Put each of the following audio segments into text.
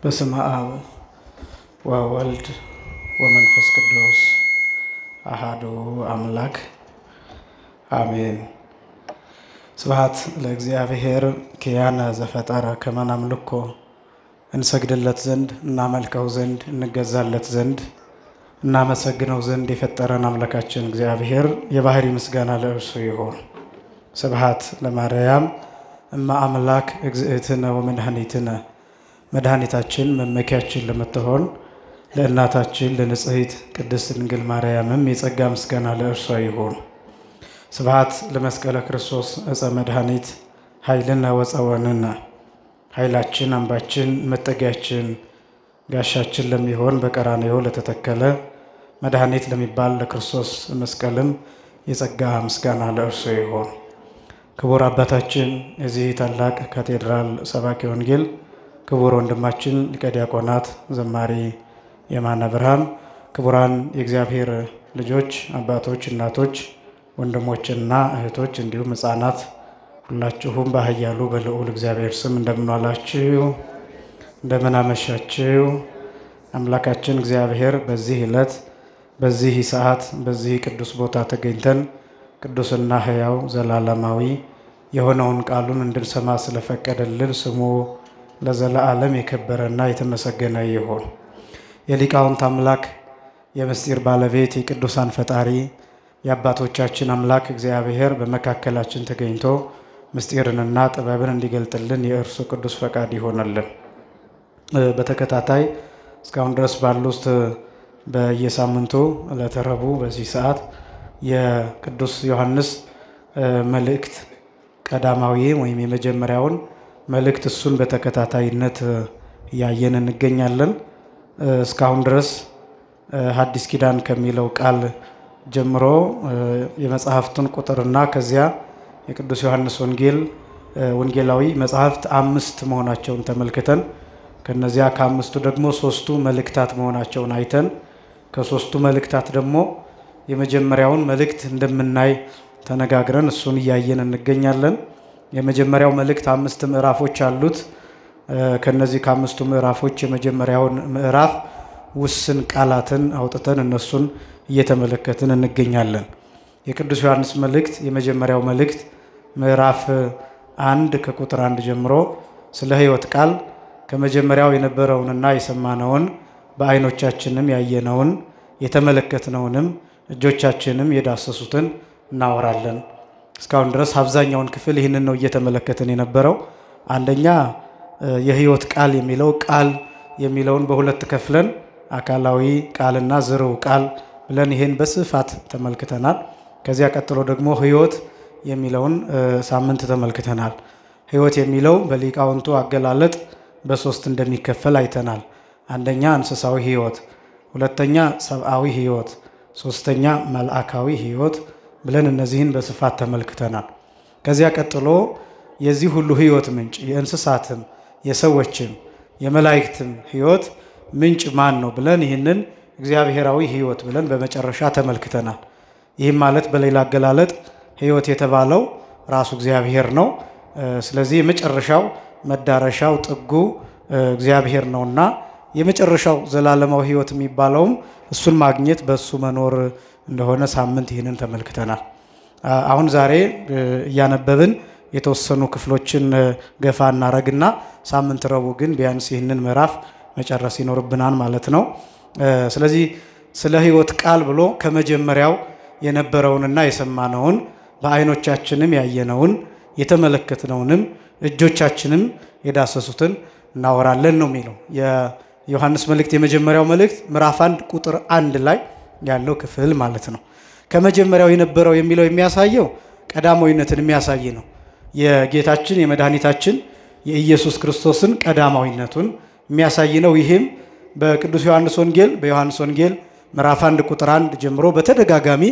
በስመ አብ ወወልድ ወመንፈስ ቅዱስ አሐዱ አምላክ አሜን። ስብሐት ለእግዚአብሔር ኪያነ ዘፈጠረ ከመ ናምልኮ እንሰግድለት ዘንድ እናመልከው ዘንድ እንገዛለት ዘንድ እናመሰግነው ዘንድ የፈጠረን አምላካችን እግዚአብሔር የባህሪ ምስጋና ለእርሱ ይሁን። ስብሐት ለማርያም እመ አምላክ እግዝእትነ ወመድኃኒትነ መድኃኒታችን መመኪያችን ለምትሆን ለእናታችን ለንጽሕት ቅድስት ድንግል ማርያምም የጸጋ ምስጋና ለእርሷ ይሁን። ስብሐት ለመስቀለ ክርስቶስ ዕፀ መድኃኒት ኃይልነ ወፀወንነ ኃይላችን አምባችን መጠጊያችን ጋሻችን ለሚሆን በቀራንዮ ለተተከለ መድኃኒት ለሚባል ለክርስቶስ መስቀልም የጸጋ ምስጋና ለእርሱ ይሁን። ክቡር አባታችን የዚህ ታላቅ ካቴድራል ሰባኪ ወንጌል ክቡር ወንድማችን ሊቀ ዲያቆናት ዘማሪ የማነ ብርሃን፣ ክቡራን የእግዚአብሔር ልጆች አባቶች፣ እናቶች፣ ወንድሞችና እህቶች እንዲሁም ሕፃናት ሁላችሁም በኃያሉ በልዑል እግዚአብሔር ስም እንደምን ዋላችሁ? እንደምን አመሻችሁ? አምላካችን እግዚአብሔር በዚህ ዕለት በዚህ ሰዓት በዚህ ቅዱስ ቦታ ተገኝተን ቅዱስና ሕያው ዘላለማዊ የሆነውን ቃሉን እንድንሰማ ስለፈቀደልን ስሙ ለዘላለም የከበረና የተመሰገነ ይሁን። የሊቃውንት አምላክ የምስጢር ባለቤት የቅዱሳን ፈጣሪ የአባቶቻችን አምላክ እግዚአብሔር በመካከላችን ተገኝቶ ምስጢርንና ጥበብን እንዲገልጥልን የእርሱ ቅዱስ ፈቃድ ይሆንልን። በተከታታይ እስካሁን ድረስ ባሉት በየሳምንቱ ዕለተ ረቡዕ በዚህ ሰዓት የቅዱስ ዮሐንስ መልእክት ቀዳማዊ ወይም የመጀመሪያውን መልእክት እሱን በተከታታይነት ያየን እንገኛለን። እስካሁን ድረስ ሐዲስ ኪዳን ከሚለው ቃል ጀምሮ የመጽሐፍቱን ቁጥርና ከዚያ የቅዱስ ዮሐንስ ወንጌላዊ መጽሐፍት 5 መሆናቸውን ተመልክተን ከነዚያ ከአምስቱ ደግሞ 3ቱ መልእክታት መሆናቸውን አይተን ከ3ቱ መልእክታት ደግሞ የመጀመሪያውን መልእክት እንደምናይ ተነጋግረን እሱን እያየን እንገኛለን። የመጀመሪያው መልእክት 5 ምዕራፎች አሉት። ከነዚህ ከ5ቱ ምዕራፎች የመጀመሪያውን ምዕራፍ ውስን ቃላትን አውጥተን እነሱን እየተመለከትን እንገኛለን። የቅዱስ ዮሐንስ መልእክት የመጀመሪያው መልእክት ምዕራፍ 1 ከቁጥር 1 ጀምሮ ስለ ሕይወት ቃል ከመጀመሪያው የነበረውንና የሰማነውን በዓይኖቻችንም ያየነውን የተመለከትነውንም እጆቻችንም የዳሰሱትን እናወራለን። እስካሁን ድረስ አብዛኛውን ክፍል ይህንን ነው እየተመለከትን የነበረው። አንደኛ የሕይወት ቃል የሚለውን በሁለት ከፍለን አካላዊ ቃልና ዝርው ቃል ብለን ይሄን በስፋት ተመልክተናል። ከዚያ ቀጥሎ ደግሞ ሕይወት የሚለውን ሳምንት ተመልክተናል። ሕይወት የሚለው በሊቃውንቱ አገላለጥ በ3 እንደሚከፈል አይተናል። አንደኛ እንስሳዊ ሕይወት፣ ሁለተኛ ሰብአዊ ሕይወት፣ ሶስተኛ መልአካዊ ሕይወት ብለን እነዚህን በስፋት ተመልክተናል። ከዚያ ቀጥሎ የዚህ ሁሉ ሕይወት ምንጭ የእንስሳትም የሰዎችም የመላእክትም ሕይወት ምንጭ ማን ነው ብለን ይህንን እግዚአብሔራዊ ሕይወት ብለን በመጨረሻ ተመልክተናል። ይህም ማለት በሌላ አገላለጥ ሕይወት የተባለው ራሱ እግዚአብሔር ነው። ስለዚህ የመጨረሻው መዳረሻው ጥጉ እግዚአብሔር ነውና የመጨረሻው ዘላለማዊ ሕይወት የሚባለውም እሱን ማግኘት በሱ መኖር እንደሆነ ሳምንት ይህንን ተመልክተናል። አሁን ዛሬ እያነበብን የተወሰኑ ክፍሎችን ገፋ እናረግና ሳምንት ረቡዕ ግን ቢያንስ ይህንን ምዕራፍ መጨረስ ይኖርብናል ማለት ነው። ስለዚህ ስለ ሕይወት ቃል ብሎ ከመጀመሪያው የነበረውንና የሰማነውን በዓይኖቻችንም ያየነውን የተመለከትነውንም እጆቻችንም የዳሰሱትን እናወራለን ነው የሚለው የዮሐንስ መልእክት የመጀመሪያው መልእክት ምዕራፍ 1 ቁጥር 1 ላይ ያለው ክፍል ማለት ነው። ከመጀመሪያው የነበረው የሚለው የሚያሳየው ቀዳማዊነትን የሚያሳይ ነው። የጌታችን የመድኃኒታችን የኢየሱስ ክርስቶስን ቀዳማዊነቱን የሚያሳይ ነው። ይህም በቅዱስ ዮሐንስ ወንጌል ምዕራፍ 1 ቁጥር 1 ጀምሮ በተደጋጋሚ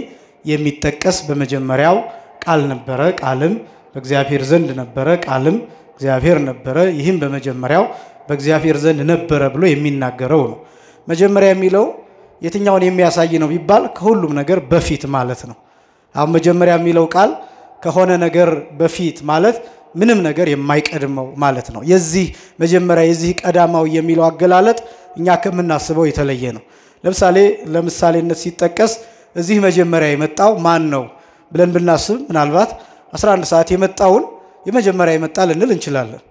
የሚጠቀስ በመጀመሪያው ቃል ነበረ፣ ቃልም በእግዚአብሔር ዘንድ ነበረ፣ ቃልም እግዚአብሔር ነበረ፣ ይህም በመጀመሪያው በእግዚአብሔር ዘንድ ነበረ ብሎ የሚናገረው ነው። መጀመሪያ የሚለው የትኛውን የሚያሳይ ነው ቢባል ከሁሉም ነገር በፊት ማለት ነው። አሁን መጀመሪያ የሚለው ቃል ከሆነ ነገር በፊት ማለት ምንም ነገር የማይቀድመው ማለት ነው። የዚህ መጀመሪያ የዚህ ቀዳማዊ የሚለው አገላለጥ እኛ ከምናስበው የተለየ ነው። ለምሳሌነት ሲጠቀስ እዚህ መጀመሪያ የመጣው ማን ነው ብለን ብናስብ ምናልባት 11 ሰዓት የመጣውን የመጀመሪያ የመጣ ልንል እንችላለን።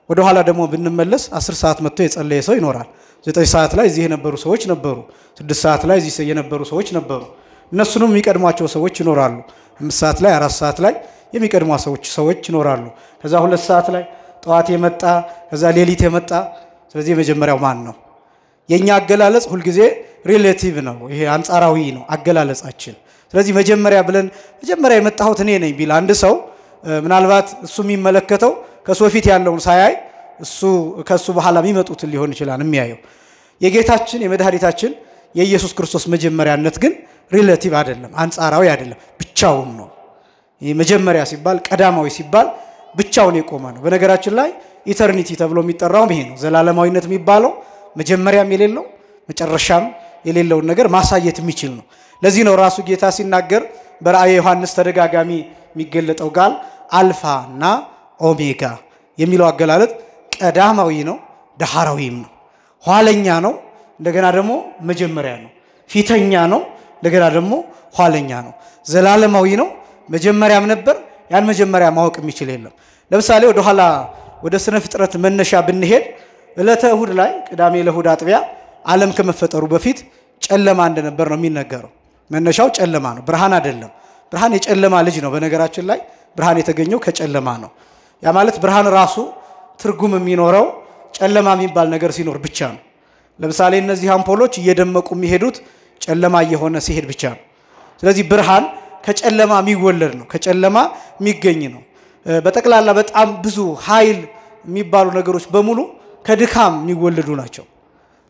ወደ ኋላ ደግሞ ብንመለስ 10 ሰዓት መጥቶ የጸለየ ሰው ይኖራል። 9 ሰዓት ላይ እዚህ የነበሩ ሰዎች ነበሩ። 6 ሰዓት ላይ እዚህ የነበሩ ሰዎች ነበሩ። እነሱንም የሚቀድሟቸው ሰዎች ይኖራሉ። 5 ሰዓት ላይ 4 ሰዓት ላይ የሚቀድሟ ሰዎች ይኖራሉ። ከዛ 2 ሰዓት ላይ ጠዋት የመጣ ከዛ ሌሊት የመጣ ስለዚህ የመጀመሪያው ማን ነው? የኛ አገላለጽ ሁሉ ጊዜ ሪሌቲቭ ነው። ይሄ አንጻራዊ ነው አገላለጻችን። ስለዚህ መጀመሪያ ብለን መጀመሪያ የመጣሁት እኔ ነኝ ቢል አንድ ሰው ምናልባት እሱ የሚመለከተው ከሱ በፊት ያለውን ሳያይ እሱ ከሱ በኋላ የሚመጡትን ሊሆን ይችላል የሚያየው። የጌታችን የመድኃኒታችን የኢየሱስ ክርስቶስ መጀመሪያነት ግን ሪሌቲቭ አይደለም፣ አንጻራዊ አይደለም፣ ብቻውን ነው። ይሄ መጀመሪያ ሲባል ቀዳማዊ ሲባል ብቻውን የቆመ ነው። በነገራችን ላይ ኢተርኒቲ ተብሎ የሚጠራው ይሄ ነው። ዘላለማዊነት የሚባለው መጀመሪያም የሌለው መጨረሻም የሌለውን ነገር ማሳየት የሚችል ነው። ለዚህ ነው ራሱ ጌታ ሲናገር በራእየ ዮሐንስ ተደጋጋሚ የሚገለጠው ቃል አልፋ እና ኦሜጋ የሚለው አገላለጥ ቀዳማዊ ነው፣ ዳህራዊም ነው፣ ኋለኛ ነው፣ እንደገና ደግሞ መጀመሪያ ነው፣ ፊተኛ ነው፣ እንደገና ደግሞ ኋለኛ ነው፣ ዘላለማዊ ነው፣ መጀመሪያም ነበር፣ ያን መጀመሪያ ማወቅ የሚችል የለም። ለምሳሌ ወደ ኋላ ወደ ስነ ፍጥረት መነሻ ብንሄድ ዕለተ እሁድ ላይ ቅዳሜ ለእሁድ አጥቢያ ዓለም ከመፈጠሩ በፊት ጨለማ እንደነበር ነው የሚነገረው። መነሻው ጨለማ ነው፣ ብርሃን አይደለም። ብርሃን የጨለማ ልጅ ነው። በነገራችን ላይ ብርሃን የተገኘው ከጨለማ ነው። ያ ማለት ብርሃን ራሱ ትርጉም የሚኖረው ጨለማ የሚባል ነገር ሲኖር ብቻ ነው። ለምሳሌ እነዚህ አምፖሎች እየደመቁ የሚሄዱት ጨለማ እየሆነ ሲሄድ ብቻ ነው። ስለዚህ ብርሃን ከጨለማ የሚወለድ ነው፣ ከጨለማ የሚገኝ ነው። በጠቅላላ በጣም ብዙ ኃይል የሚባሉ ነገሮች በሙሉ ከድካም የሚወለዱ ናቸው።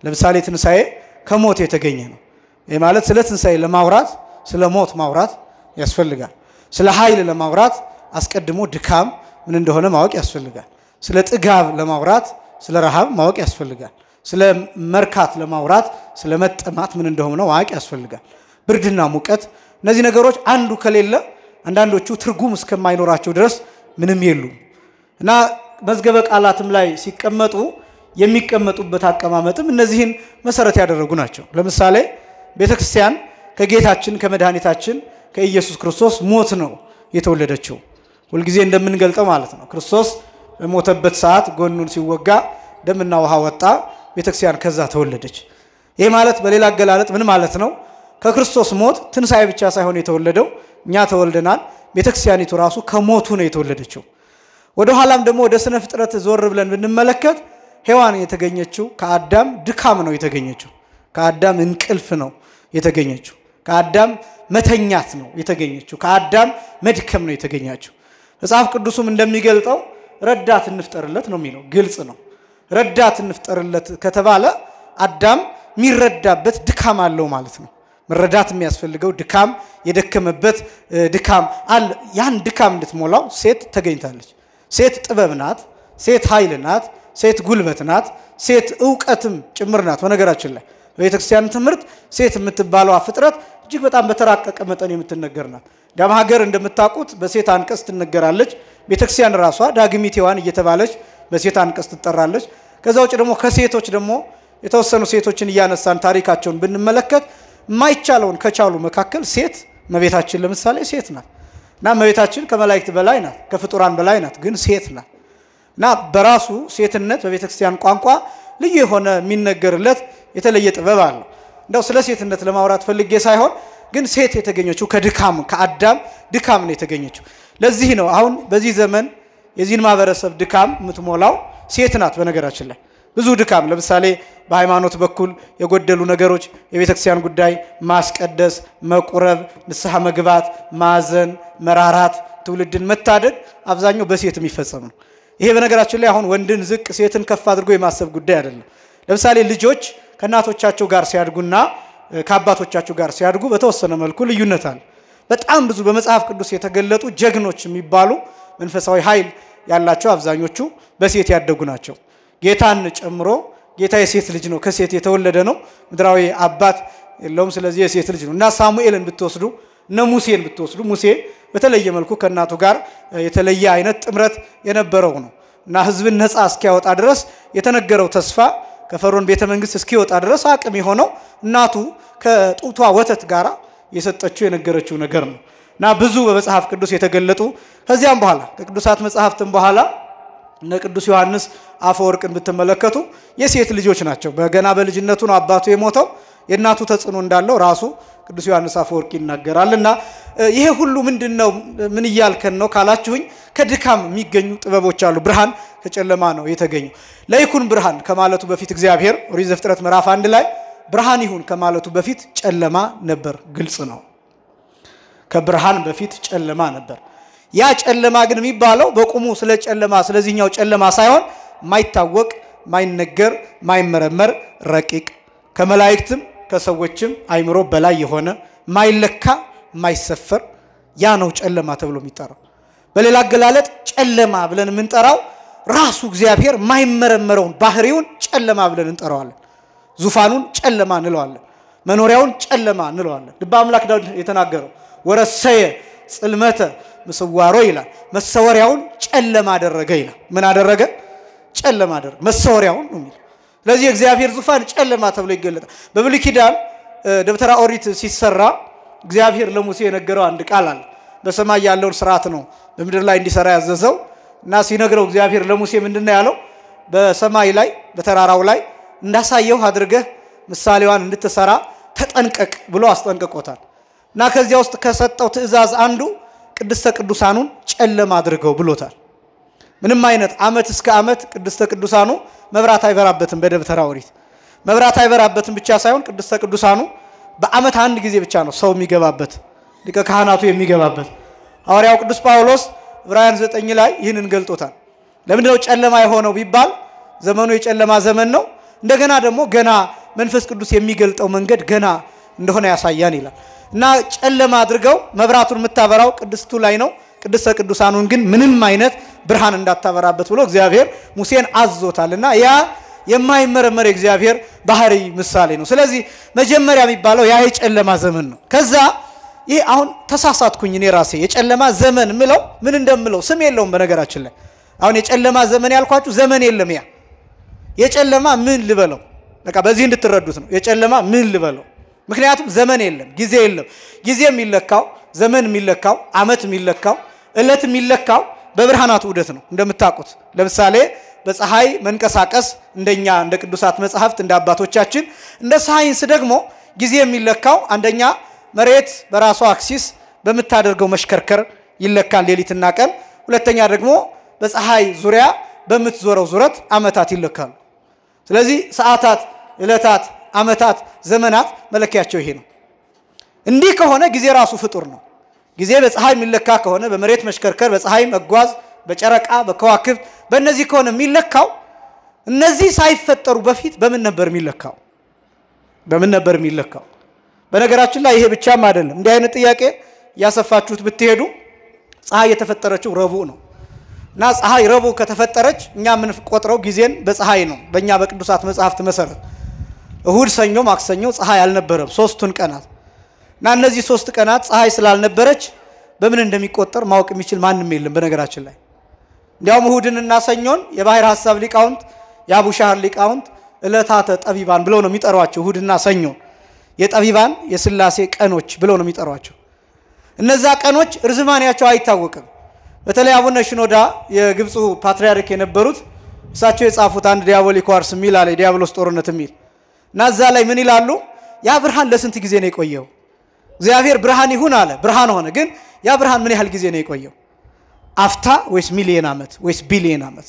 ለምሳሌ ትንሳኤ ከሞት የተገኘ ነው። ይህ ማለት ስለ ትንሳኤ ለማውራት ስለ ሞት ማውራት ያስፈልጋል። ስለ ኃይል ለማውራት አስቀድሞ ድካም ምን እንደሆነ ማወቅ ያስፈልጋል። ስለ ጥጋብ ለማውራት ስለ ረሃብ ማወቅ ያስፈልጋል። ስለ መርካት ለማውራት ስለ መጠማት ምን እንደሆነ ማወቅ ያስፈልጋል። ብርድና ሙቀት እነዚህ ነገሮች አንዱ ከሌለ አንዳንዶቹ ትርጉም እስከማይኖራቸው ድረስ ምንም የሉም እና መዝገበ ቃላትም ላይ ሲቀመጡ የሚቀመጡበት አቀማመጥም እነዚህን መሰረት ያደረጉ ናቸው። ለምሳሌ ቤተክርስቲያን ከጌታችን ከመድኃኒታችን ከኢየሱስ ክርስቶስ ሞት ነው የተወለደችው። ሁልጊዜ እንደምንገልጠው ማለት ነው። ክርስቶስ በሞተበት ሰዓት ጎኑን ሲወጋ ደምና ውሃ ወጣ፣ ቤተክርስቲያን ከዛ ተወለደች። ይሄ ማለት በሌላ አገላለጥ ምን ማለት ነው? ከክርስቶስ ሞት ትንሳኤ ብቻ ሳይሆን የተወለደው እኛ ተወልደናል። ቤተክርስቲያኒቱ ራሱ ከሞቱ ነው የተወለደችው። ወደ ኋላም ደግሞ ወደ ስነ ፍጥረት ዞር ብለን ብንመለከት ሔዋን የተገኘችው ከአዳም ድካም ነው የተገኘችው። ከአዳም እንቅልፍ ነው የተገኘችው። ከአዳም መተኛት ነው የተገኘችው። ከአዳም መድከም ነው የተገኘችው። መጽሐፍ ቅዱስም እንደሚገልጠው ረዳት እንፍጠርለት ነው የሚለው። ግልጽ ነው። ረዳት እንፍጠርለት ከተባለ አዳም የሚረዳበት ድካም አለው ማለት ነው። መረዳት የሚያስፈልገው ድካም የደከመበት ድካም አለ። ያን ድካም እንድትሞላው ሴት ተገኝታለች። ሴት ጥበብ ናት፣ ሴት ኃይል ናት፣ ሴት ጉልበት ናት፣ ሴት ዕውቀትም ጭምር ናት። በነገራችን ላይ በቤተክርስቲያን ትምህርት ሴት የምትባለው ፍጥረት እጅግ በጣም በተራቀቀ መጠን የምትነገር ናት። ዳም ሀገር እንደምታውቁት በሴት አንቀጽ ትነገራለች። ቤተክርስቲያን ራሷ ዳግሚት ሔዋን እየተባለች በሴት አንቀጽ ትጠራለች። ከዛ ውጭ ደግሞ ከሴቶች ደግሞ የተወሰኑ ሴቶችን እያነሳን ታሪካቸውን ብንመለከት የማይቻለውን ከቻሉ መካከል ሴት እመቤታችን ለምሳሌ ሴት ናት እና እመቤታችን ከመላእክት በላይ ናት፣ ከፍጡራን በላይ ናት፣ ግን ሴት ናት እና በራሱ ሴትነት በቤተክርስቲያን ቋንቋ ልዩ የሆነ የሚነገርለት የተለየ ጥበብ አለው። እንደው ስለ ሴትነት ለማውራት ፈልጌ ሳይሆን ግን ሴት የተገኘችው ከድካም ከአዳም ድካም ነው የተገኘችው። ለዚህ ነው አሁን በዚህ ዘመን የዚህን ማህበረሰብ ድካም የምትሞላው ሴት ናት። በነገራችን ላይ ብዙ ድካም ለምሳሌ በሃይማኖት በኩል የጎደሉ ነገሮች የቤተክርስቲያን ጉዳይ ማስቀደስ፣ መቁረብ፣ ንስሐ መግባት፣ ማዘን፣ መራራት፣ ትውልድን መታደግ አብዛኛው በሴት የሚፈጸም ነው። ይሄ በነገራችን ላይ አሁን ወንድን ዝቅ ሴትን ከፍ አድርጎ የማሰብ ጉዳይ አይደለም። ለምሳሌ ልጆች ከእናቶቻቸው ጋር ሲያድጉና ከአባቶቻቸው ጋር ሲያድጉ በተወሰነ መልኩ ልዩነት አለ። በጣም ብዙ በመጽሐፍ ቅዱስ የተገለጡ ጀግኖች የሚባሉ መንፈሳዊ ኃይል ያላቸው አብዛኞቹ በሴት ያደጉ ናቸው። ጌታን ጨምሮ ጌታ የሴት ልጅ ነው፣ ከሴት የተወለደ ነው፣ ምድራዊ አባት የለውም። ስለዚህ የሴት ልጅ ነው እና ሳሙኤልን ብትወስዱ ሙሴን ብትወስዱ ሙሴ በተለየ መልኩ ከእናቱ ጋር የተለየ አይነት ጥምረት የነበረው ነው እና ህዝብን ነፃ እስኪያወጣ ድረስ የተነገረው ተስፋ ከፈርዖን ቤተ መንግስት እስኪወጣ ድረስ አቅም የሆነው እናቱ ከጡቷ ወተት ጋር የሰጠችው የነገረችው ነገር ነው እና ብዙ በመጽሐፍ ቅዱስ የተገለጡ ከዚያም በኋላ ከቅዱሳት መጽሐፍትም በኋላ እነ ቅዱስ ዮሐንስ አፈወርቅን ብትመለከቱ የሴት ልጆች ናቸው በገና በልጅነቱ ነው አባቱ የሞተው የእናቱ ተጽዕኖ እንዳለው ራሱ ቅዱስ ዮሐንስ አፈወርቅ ይናገራልና ይሄ ሁሉ ምንድነው ምን ይያልከን ነው ካላችሁኝ ከድካም የሚገኙ ጥበቦች አሉ ብርሃን ከጨለማ ነው የተገኘው ለይኩን ብርሃን ከማለቱ በፊት እግዚአብሔር ኦሪት ዘፍጥረት ምዕራፍ 1 ላይ ብርሃን ይሁን ከማለቱ በፊት ጨለማ ነበር ግልጽ ነው ከብርሃን በፊት ጨለማ ነበር ያ ጨለማ ግን የሚባለው በቁሙ ስለ ጨለማ ስለዚህኛው ጨለማ ሳይሆን ማይታወቅ ማይነገር ማይመረመር ረቂቅ ከመላእክትም ከሰዎችም አይምሮ በላይ የሆነ ማይለካ ማይሰፈር ያ ነው ጨለማ ተብሎ የሚጠራው በሌላ አገላለጥ ጨለማ ብለን የምንጠራው ራሱ እግዚአብሔር ማይመረመረውን ባህሪውን ጨለማ ብለን እንጠራዋለን ዙፋኑን ጨለማ እንለዋለን መኖሪያውን ጨለማ እንለዋለን ልበ አምላክ ዳዊት የተናገረው ወረሰየ ጽልመተ መስዋሮ ይላል መሰወሪያውን ጨለማ አደረገ ይላል ምን አደረገ ጨለማ አደረገ መሰወሪያውን ነው የሚል ስለዚህ እግዚአብሔር ዙፋን ጨለማ ተብሎ ይገለጣል በብሉይ ኪዳን ደብተራ ኦሪት ሲሰራ እግዚአብሔር ለሙሴ የነገረው አንድ ቃል አለ በሰማይ ያለውን ሥርዓት ነው በምድር ላይ እንዲሰራ ያዘዘው እና ሲነግረው እግዚአብሔር ለሙሴ ምንድነው ያለው በሰማይ ላይ በተራራው ላይ እንዳሳየው አድርገህ ምሳሌዋን እንድትሰራ ተጠንቀቅ ብሎ አስጠንቅቆታል እና ከዚያ ውስጥ ከሰጠው ትእዛዝ አንዱ ቅድስተ ቅዱሳኑን ጨለማ አድርገው ብሎታል ምንም አይነት አመት እስከ አመት ቅድስተ ቅዱሳኑ መብራት አይበራበትም በደብተራ ኦሪት መብራት አይበራበትም ብቻ ሳይሆን ቅድስተ ቅዱሳኑ በአመት አንድ ጊዜ ብቻ ነው ሰው የሚገባበት ሊቀ ካህናቱ የሚገባበት ሐዋርያው ቅዱስ ጳውሎስ ዕብራውያን 9 ላይ ይህንን ገልጦታል ለምንድነው ጨለማ የሆነው ቢባል ዘመኑ የጨለማ ዘመን ነው እንደገና ደግሞ ገና መንፈስ ቅዱስ የሚገልጠው መንገድ ገና እንደሆነ ያሳያን ይላል እና ጨለማ አድርገው መብራቱን የምታበራው ቅድስቱ ላይ ነው ቅድስተ ቅዱሳኑን ግን ምንም አይነት ብርሃን እንዳታበራበት ብሎ እግዚአብሔር ሙሴን አዝዞታልና ያ የማይመረመር እግዚአብሔር ባህሪ ምሳሌ ነው ስለዚህ መጀመሪያ የሚባለው ያ የጨለማ ዘመን ነው ከዛ ይሄ አሁን ተሳሳትኩኝ እኔ ራሴ የጨለማ ዘመን ምለው ምን እንደምለው ስም የለውም በነገራችን ላይ አሁን የጨለማ ዘመን ያልኳችሁ ዘመን የለም ያ የጨለማ ምን ልበለው በቃ በዚህ እንድትረዱት ነው የጨለማ ምን ልበለው ምክንያቱም ዘመን የለም ጊዜ የለም ጊዜ የሚለካው ዘመን የሚለካው አመት የሚለካው እለት የሚለካው በብርሃናት ውደት ነው እንደምታውቁት ለምሳሌ በፀሐይ መንቀሳቀስ እንደኛ እንደ ቅዱሳት መጻሕፍት እንደ አባቶቻችን እንደ ሳይንስ ደግሞ ጊዜ የሚለካው አንደኛ መሬት በራሷ አክሲስ በመታደርገው መሽከርከር ይለካል ሌሊትና ቀን ሁለተኛ ደግሞ በፀሐይ ዙሪያ በመትዞረው ዙረት አመታት ይለካሉ ስለዚህ ሰዓታት እለታት አመታት ዘመናት መለኪያቸው ይሄ ነው እንዲህ ከሆነ ጊዜ ራሱ ፍጡር ነው ጊዜ በፀሐይ የሚለካ ከሆነ በመሬት መሽከርከር በፀሐይ መጓዝ በጨረቃ በከዋክብት በእነዚህ ከሆነ የሚለካው እነዚህ ሳይፈጠሩ በፊት በምን ነበር የሚለካው በነገራችን ላይ ይሄ ብቻም አይደለም እንዲህ አይነት ጥያቄ ያሰፋችሁት ብትሄዱ ፀሐይ የተፈጠረችው ረቡዕ ነው እና ፀሐይ ረቡዕ ከተፈጠረች እኛ ምን ቆጥረው ጊዜን በፀሐይ ነው በእኛ በቅዱሳት መጻሕፍት መሰረት እሁድ ሰኞ ማክሰኞ ፀሐይ አልነበረም 3ቱን ቀናት እና እነዚህ 3 ቀናት ፀሐይ ስላልነበረች በምን እንደሚቆጠር ማወቅ የሚችል ማንንም የለም በነገራችን ላይ እንዲያውም እሁድንና ሰኞን የባህር ሐሳብ ሊቃውንት ያቡሻህር ሊቃውንት እለታተ ጠቢባን ብለው ነው የሚጠሯቸው እሁድና ሰኞ የጠቢባን የሥላሴ ቀኖች ብለው ነው የሚጠሯቸው እነዛ ቀኖች ርዝማኔያቸው አይታወቅም በተለይ አቡነ ሽኖዳ የግብፁ ፓትርያርክ የነበሩት እሳቸው የጻፉት አንድ ዲያቦሊክ ዋርስ ሚል አለ ዲያብሎስ ጦርነት ሚል እና እዛ ላይ ምን ይላሉ ያ ብርሃን ለስንት ጊዜ ነው የቆየው እግዚአብሔር ብርሃን ይሁን አለ ብርሃን ሆነ ግን ያ ብርሃን ምን ያህል ጊዜ ነው የቆየው አፍታ ወይስ ሚሊየን ዓመት ወይስ ቢሊየን ዓመት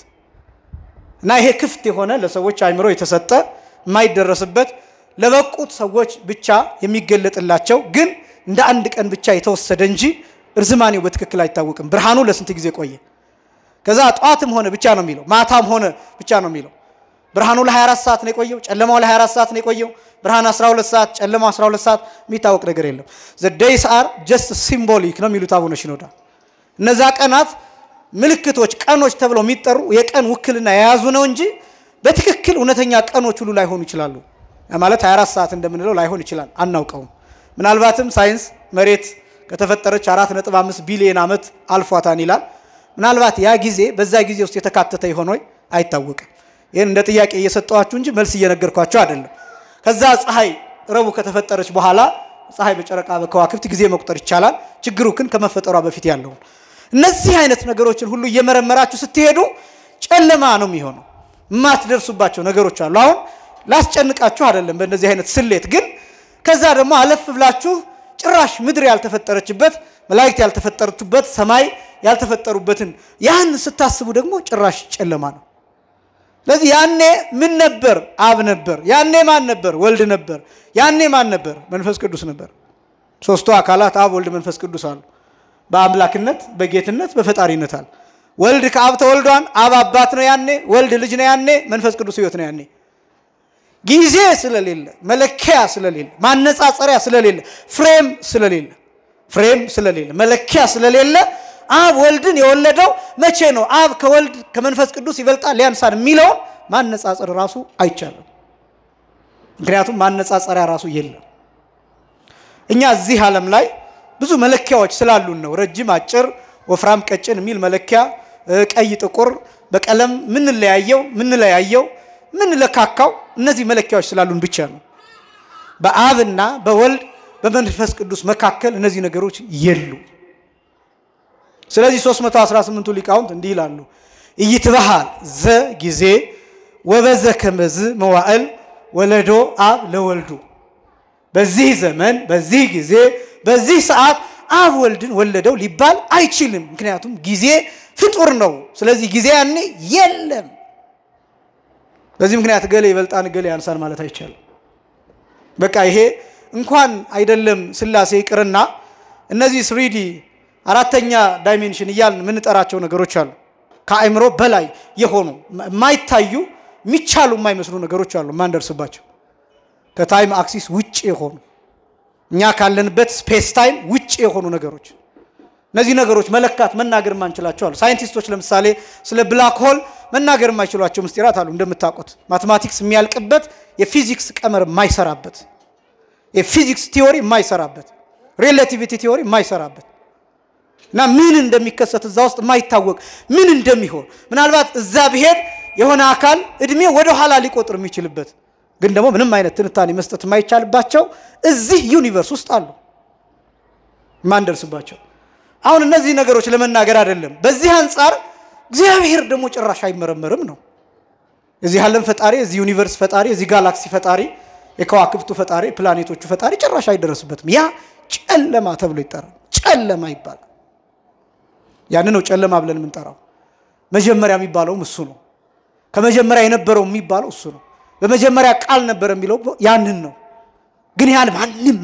እና ይሄ ክፍት የሆነ ለሰዎች አይምሮ የተሰጠ የማይደረስበት ለበቁት ሰዎች ብቻ የሚገለጥላቸው ግን እንደ አንድ ቀን ብቻ የተወሰደ እንጂ ርዝማኔው በትክክል አይታወቅም ብርሃኑ ለስንት ጊዜ ቆየ ከዛ ጧትም ሆነ ብቻ ነው የሚለው ማታም ሆነ ብቻ ነው የሚለው ብርሃኑ ለ24 ሰዓት ነው የቆየው ጨለማው ለ24 ሰዓት ነው የቆየው ብርሃን 12 ሰዓት ጨለማው 12 ሰዓት የሚታወቅ ነገር የለም the days are just symbolic ነው የሚሉት አቡነ ሽኖዳ እነዛ ቀናት ምልክቶች ቀኖች ተብለው የሚጠሩ የቀን ውክልና የያዙ ነው እንጂ በትክክል እውነተኛ ቀኖች ሁሉ ላይሆኑ ይችላሉ ማለት 24 ሰዓት እንደምንለው ላይሆን ይችላል አናውቀውም ምናልባትም ሳይንስ መሬት ከተፈጠረች 4.5 ቢሊዮን ዓመት አልፏታን ይላል ምናልባት ያ ጊዜ በዛ ጊዜ ውስጥ የተካተተ ይሆን ወይ አይታወቅም ይሄን እንደ ጥያቄ እየሰጠዋችሁ እንጂ መልስ እየነገርኳችሁ አይደለም ከዛ ፀሐይ ረቡዕ ከተፈጠረች በኋላ ፀሐይ በጨረቃ በከዋክብት ጊዜ መቁጠር ይቻላል ችግሩ ግን ከመፈጠሯ በፊት ያለው እነዚህ አይነት ነገሮችን ሁሉ እየመረመራችሁ ስትሄዱ ጨለማ ነው የሚሆነው ማትደርሱባቸው ነገሮች አሉ አሁን ላስጨንቃችሁ አይደለም በእነዚህ አይነት ስሌት ግን ከዛ ደግሞ አለፍ ብላችሁ ጭራሽ ምድር ያልተፈጠረችበት መላእክት ያልተፈጠሩበት ሰማይ ያልተፈጠሩበትን ያን ስታስቡ ደግሞ ጭራሽ ጨለማ ነው ስለዚህ ያኔ ምን ነበር አብ ነበር ያኔ ማን ነበር ወልድ ነበር ያኔ ማን ነበር መንፈስ ቅዱስ ነበር ሶስቱ አካላት አብ ወልድ መንፈስ ቅዱስ አሉ በአምላክነት በጌትነት በፈጣሪነት አለ ወልድ ከአብ ተወልዷን አብ አባት ነው ያኔ ወልድ ልጅ ነው ያኔ መንፈስ ቅዱስ ሕይወት ነው ያኔ ጊዜ ስለሌለ መለኪያ ስለሌለ ማነጻጸሪያ ስለሌለ ፍሬም ስለሌለ መለኪያ ስለሌለ አብ ወልድን የወለደው መቼ ነው አብ ከወልድ ከመንፈስ ቅዱስ ይበልጣል ያንሳል የሚለው ማነጻጸር ራሱ አይቻልም ምክንያቱም ማነጻጸሪያ ራሱ የለም እኛ እዚህ ዓለም ላይ ብዙ መለኪያዎች ስላሉን ነው ረጅም አጭር ወፍራም ቀጭን የሚል መለኪያ ቀይ ጥቁር በቀለም ምን ለያየው ምን ለካካው እነዚህ መለኪያዎች ስላሉን ብቻ ነው በአብና በወልድ በመንፈስ ቅዱስ መካከል እነዚህ ነገሮች የሉ ስለዚህ 318ቱ ሊቃውንት እንዲህ ይላሉ ይትበሃል ዘ ጊዜ ወበዘ ከመዝ መዋዕል ወለዶ አብ ለወልዱ በዚህ ዘመን በዚህ ጊዜ በዚህ ሰዓት አብ ወልድን ወለደው ሊባል አይችልም ምክንያቱም ጊዜ ፍጡር ነው ስለዚህ ጊዜ ያኔ የለም በዚህ ምክንያት ገሌ ይበልጣን ገሌ ያንሳን ማለት አይቻልም በቃ ይሄ እንኳን አይደለም ስላሴ ይቅርና እነዚህ 3D አራተኛ ዳይሜንሽን ይያልን ምን ጠራቸው ነገሮች አሉ ከአይምሮ በላይ የሆኑ ማይታዩ ሚቻሉ ማይመስሉ ነገሮች አሉ ማንደርስባቸው ከታይም አክሲስ ውጪ የሆኑ እኛ ካለንበት ስፔስ ታይም ውጪ የሆኑ ነገሮች እነዚህ ነገሮች መለካት መናገር ማንችላቸው አሉ ሳይንቲስቶች ለምሳሌ ስለ ብላክ ሆል መናገር ማይችሏቸው ምስጢራት አሉ እንደምታውቁት ማቴማቲክስ የሚያልቅበት የፊዚክስ ቀመር ማይሰራበት የፊዚክስ ቲዮሪ ማይሰራበት ሪሌቲቪቲ ቲዮሪ ማይሰራበት እና ምን እንደሚከሰት እዛ ውስጥ ማይታወቅ ምን እንደሚሆን ምናልባት እዛ ብሄድ የሆነ አካል እድሜ ወደ ኋላ ሊቆጥር የሚችልበት ግን ደግሞ ምንም አይነት ትንታኔ መስጠት ማይቻልባቸው እዚህ ዩኒቨርስ ውስጥ አሉ ማንደርስባቸው አሁን እነዚህ ነገሮች ለመናገር አይደለም በዚህ አንፃር እግዚአብሔር ደግሞ ጭራሽ አይመረመርም ነው እዚህ ዓለም ፈጣሪ እዚህ ዩኒቨርስ ፈጣሪ እዚህ ጋላክሲ ፈጣሪ የከዋክብቱ ፈጣሪ ፕላኔቶቹ ፈጣሪ ጭራሽ አይደረስበትም ያ ጨለማ ተብሎ ይጠራል ጨለማ ይባላል ያን ነው ጨለማ ብለን የምንጠራው መጀመሪያ የሚባለው እሱ ነው ከመጀመሪያ የነበረው የሚባለው እሱ ነው በመጀመሪያ ቃል ነበር የሚለው ያንን ነው ግን ያን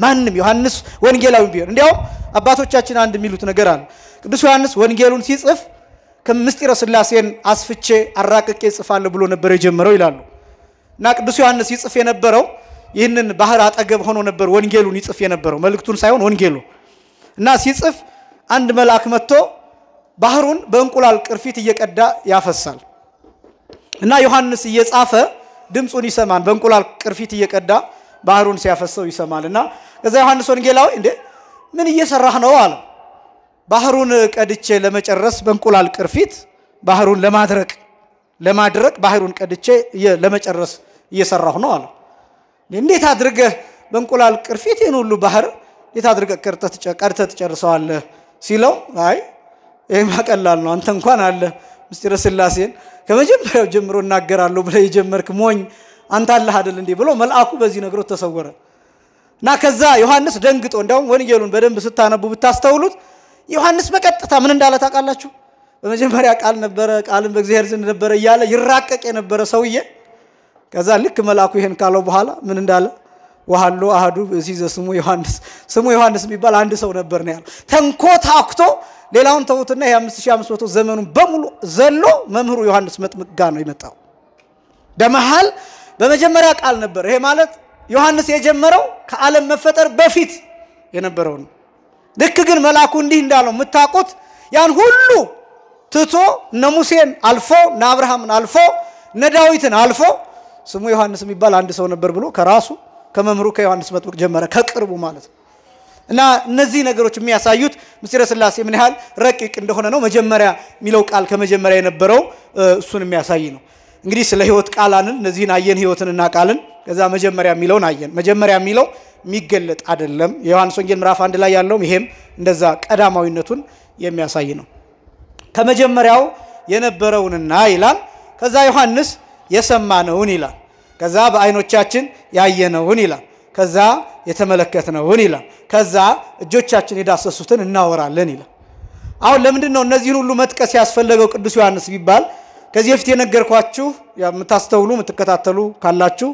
ማንንም ዮሐንስ ወንጌላዊ ቢሆን እንዲያው አባቶቻችን አንድ የሚሉት ነገር አለ ቅዱስ ዮሐንስ ወንጌሉን ሲጽፍ ከምስጢረ ሥላሴን አስፍቼ አራቅቄ ጽፋለሁ ብሎ ነበር የጀመረው ይላሉ እና ቅዱስ ዮሐንስ ይጽፍ የነበረው ይህንን ባህር አጠገብ ሆኖ ነበር ወንጌሉን ይጽፍ የነበረው መልእክቱን ሳይሆን ወንጌሉ እና ሲጽፍ አንድ መልአክ መጥቶ ባህሩን በእንቁላል ቅርፊት እየቀዳ ያፈሳል እና ዮሐንስ እየጻፈ ድምጹን ይሰማል በእንቁላል ቅርፊት እየቀዳ ባህሩን ሲያፈሰው ይሰማልና ከዛ ዮሐንስ ወንጌላዊ እንዴ ምን እየሰራህ ነው አለ ባህሩን ቀድቼ ለመጨረስ በእንቁላል ቅርፊት ባህሩን ለማድረቅ ባህሩን ቀድቼ ለመጨረስ እየሰራሁ ነው አለ እንዴት አድርገህ በእንቁላል ቅርፊት ይሄን ሁሉ ባህር እንዴት አድርገህ ቀርተህ ትጨርሰዋለህ ሲለው አይ ይሄ ማቀላል ነው አንተ እንኳን አለ ምስጢረ ሥላሴን ከመጀመሪያው ጀምሮ እናገራለሁ ብለ የጀመርክ ሞኝ አንተ አላህ አይደል እንዴ ብሎ መልአኩ በዚህ ነገሩ ተሰወረ እና ከዛ ዮሐንስ ደንግጦ እንደውም ወንጌሉን በደንብ ስታነቡ ብታስተውሉት ዮሐንስ በቀጥታ ምን እንዳለ ታውቃላችሁ በመጀመሪያ ቃል ነበረ ቃልም በእግዚአብሔር ዘንድ ነበረ ይያለ ይራቀቅ የነበረ ሰውዬ ከዛ ልክ መልአኩ ይሄን ካለው በኋላ ምን እንዳለ ወሃሎ አሐዱ በዚህ ዘስሙ ዮሐንስ የሚባል አንድ ሰው ነበር ነው ያለው ተንኮታክቶ ሌላውን ተውትና የ5500 ዘመኑን በሙሉ ዘሎ መምህሩ ዮሐንስ መጥምቅ ጋር ነው የመጣው ደመሃል በመጀመሪያ ቃል ነበር ይሄ ማለት ዮሐንስ የጀመረው ከዓለም መፈጠር በፊት የነበረው ነው ልክ ግን መልአኩ እንዲህ እንዳለው መታቆት ያን ሁሉ ትቶ ነሙሴን አልፎ ናብርሃምን አልፎ ነዳዊትን አልፎ ስሙ ዮሐንስ የሚባል አንድ ሰው ነበር ብሎ ከራሱ ከመምህሩ ከዮሐንስ መጥምቅ ጀመረ ከቅርቡ ማለት እና እነዚህ ነገሮች የሚያሳዩት ምስጢረ ሥላሴ ምን ያህል ረቂቅ እንደሆነ ነው። መጀመሪያ የሚለው ቃል ከመጀመሪያ የነበረው እሱን የሚያሳይ ነው። እንግዲህ ስለ ሕይወት ቃላንን እነዚህን አየን፣ ሕይወትንና ቃልን። ከዛ መጀመሪያ የሚለውን አየን። መጀመሪያ የሚለው የሚገለጥ አይደለም። የዮሐንስ ወንጌል ምዕራፍ 1 ላይ ያለው ይሄም እንደዛ ቀዳማዊነቱን የሚያሳይ ነው። ከመጀመሪያው የነበረውንና ይላል። ከዛ ዮሐንስ የሰማነውን ይላል። ከዛ በአይኖቻችን ያየነውን ይላል። ከዛ የተመለከትነውን ይላል። ከዛ እጆቻችን የዳሰሱትን እናወራለን ይላል። አሁን ለምንድን ነው እነዚህን ሁሉ መጥቀስ ያስፈለገው ቅዱስ ዮሐንስ ቢባል ከዚህ በፊት የነገርኳችሁ የምታስተውሉ የምትከታተሉ ካላችሁ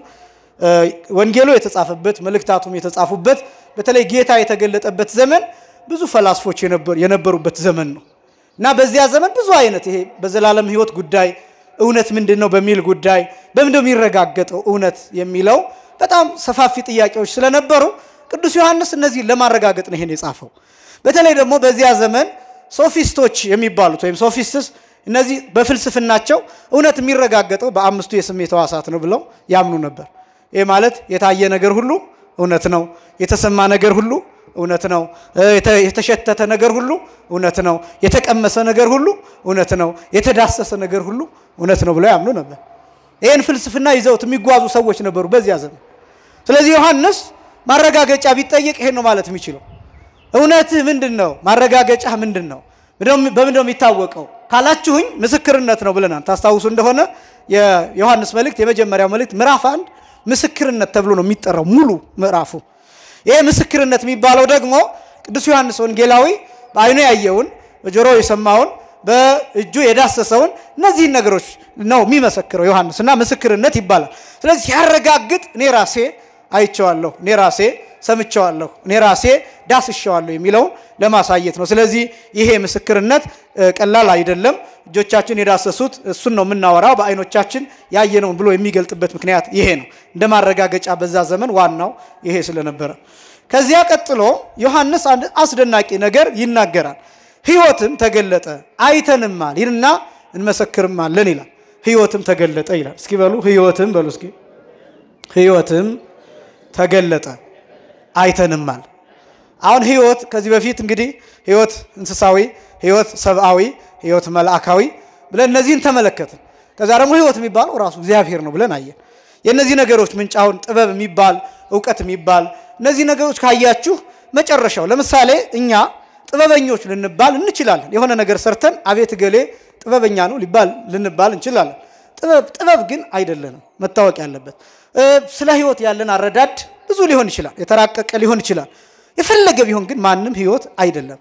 ወንጌሉ የተጻፈበት መልእክታቱም የተጻፉበት በተለይ ጌታ የተገለጠበት ዘመን ብዙ ፈላስፎች የነበሩበት ዘመን ነው እና በዚያ ዘመን ብዙ አይነት ይሄ በዘላለም ሕይወት ጉዳይ እውነት ምንድነው በሚል ጉዳይ በምንድነው የሚረጋገጠው እውነት የሚለው በጣም ሰፋፊ ጥያቄዎች ስለነበሩ ቅዱስ ዮሐንስ እነዚህ ለማረጋገጥ ነው ይሄን የጻፈው። በተለይ ደግሞ በዚያ ዘመን ሶፊስቶች የሚባሉት ወይም ሶፊስትስ እነዚህ በፍልስፍናቸው እውነት የሚረጋገጠው በአምስቱ የስሜት ሕዋሳት ነው ብለው ያምኑ ነበር። ይሄ ማለት የታየ ነገር ሁሉ እውነት ነው፣ የተሰማ ነገር ሁሉ እውነት ነው፣ የተሸተተ ነገር ሁሉ እውነት ነው፣ የተቀመሰ ነገር ሁሉ እውነት ነው፣ የተዳሰሰ ነገር ሁሉ እውነት ነው ብለው ያምኑ ነበር። ይሄን ፍልስፍና ይዘውት የሚጓዙ ሰዎች ነበሩ በዚያ ዘመን። ስለዚህ ዮሐንስ ማረጋገጫ ቢጠየቅ ይሄን ነው ማለት የሚችለው። እውነትህ ምንድነው? ማረጋገጫህ ምንድነው? በምንድነው የሚታወቀው ካላችሁኝ ምስክርነት ነው ብለናል። ታስታውሱ እንደሆነ የዮሐንስ መልእክት የመጀመሪያው መልእክት ምዕራፍ 1 ምስክርነት ተብሎ ነው የሚጠራው ሙሉ ምዕራፉ። ይሄ ምስክርነት የሚባለው ደግሞ ቅዱስ ዮሐንስ ወንጌላዊ በአይኑ ያየውን በጆሮው የሰማውን በእጁ የዳሰሰውን እነዚህን ነገሮች ነው የሚመሰክረው ዮሐንስና ምስክርነት ይባላል። ስለዚህ ሲያረጋግጥ እኔ ራሴ አይቼዋለሁ፣ እኔ ራሴ ሰምቼዋለሁ፣ እኔ ራሴ ዳስሼዋለሁ የሚለው ለማሳየት ነው። ስለዚህ ይሄ ምስክርነት ቀላል አይደለም። እጆቻችን የዳሰሱት እሱን ነው የምናወራው፣ በአይኖቻችን ያየነውን ብሎ የሚገልጥበት ምክንያት ይሄ ነው። እንደ ማረጋገጫ በዛ ዘመን ዋናው ይሄ ስለነበረ ከዚያ ቀጥሎ ዮሐንስ አንድ አስደናቂ ነገር ይናገራል። ሕይወትም ተገለጠ አይተንማል ይልና እንመሰክርማለን ይላል። ሕይወትም ተገለጠ ይላል። እስኪ በሉ ሕይወትም በሉ እስኪ ሕይወትም ተገለጠ አይተንማል። አሁን ሕይወት ከዚህ በፊት እንግዲህ ሕይወት እንስሳዊ፣ ሕይወት ሰብአዊ፣ ሕይወት መልአካዊ ብለን እነዚህን ተመለከትን። ከዛ ደግሞ ሕይወት የሚባለው ራሱ እግዚአብሔር ነው ብለን አየን። የእነዚህ ነገሮች ምንጫውን ጥበብ የሚባል እውቀት የሚባል እነዚህ ነገሮች ካያችሁ መጨረሻው ለምሳሌ እኛ ጥበበኞች ልንባል እንችላለን። የሆነ ነገር ሰርተን አቤት ገሌ ጥበበኛ ነው ልንባል እንችላለን። ጥበብ ግን አይደለንም። መታወቅ ያለበት ስለ ሕይወት ያለን አረዳድ ብዙ ሊሆን ይችላል፣ የተራቀቀ ሊሆን ይችላል። የፈለገ ቢሆን ግን ማንም ሕይወት አይደለም።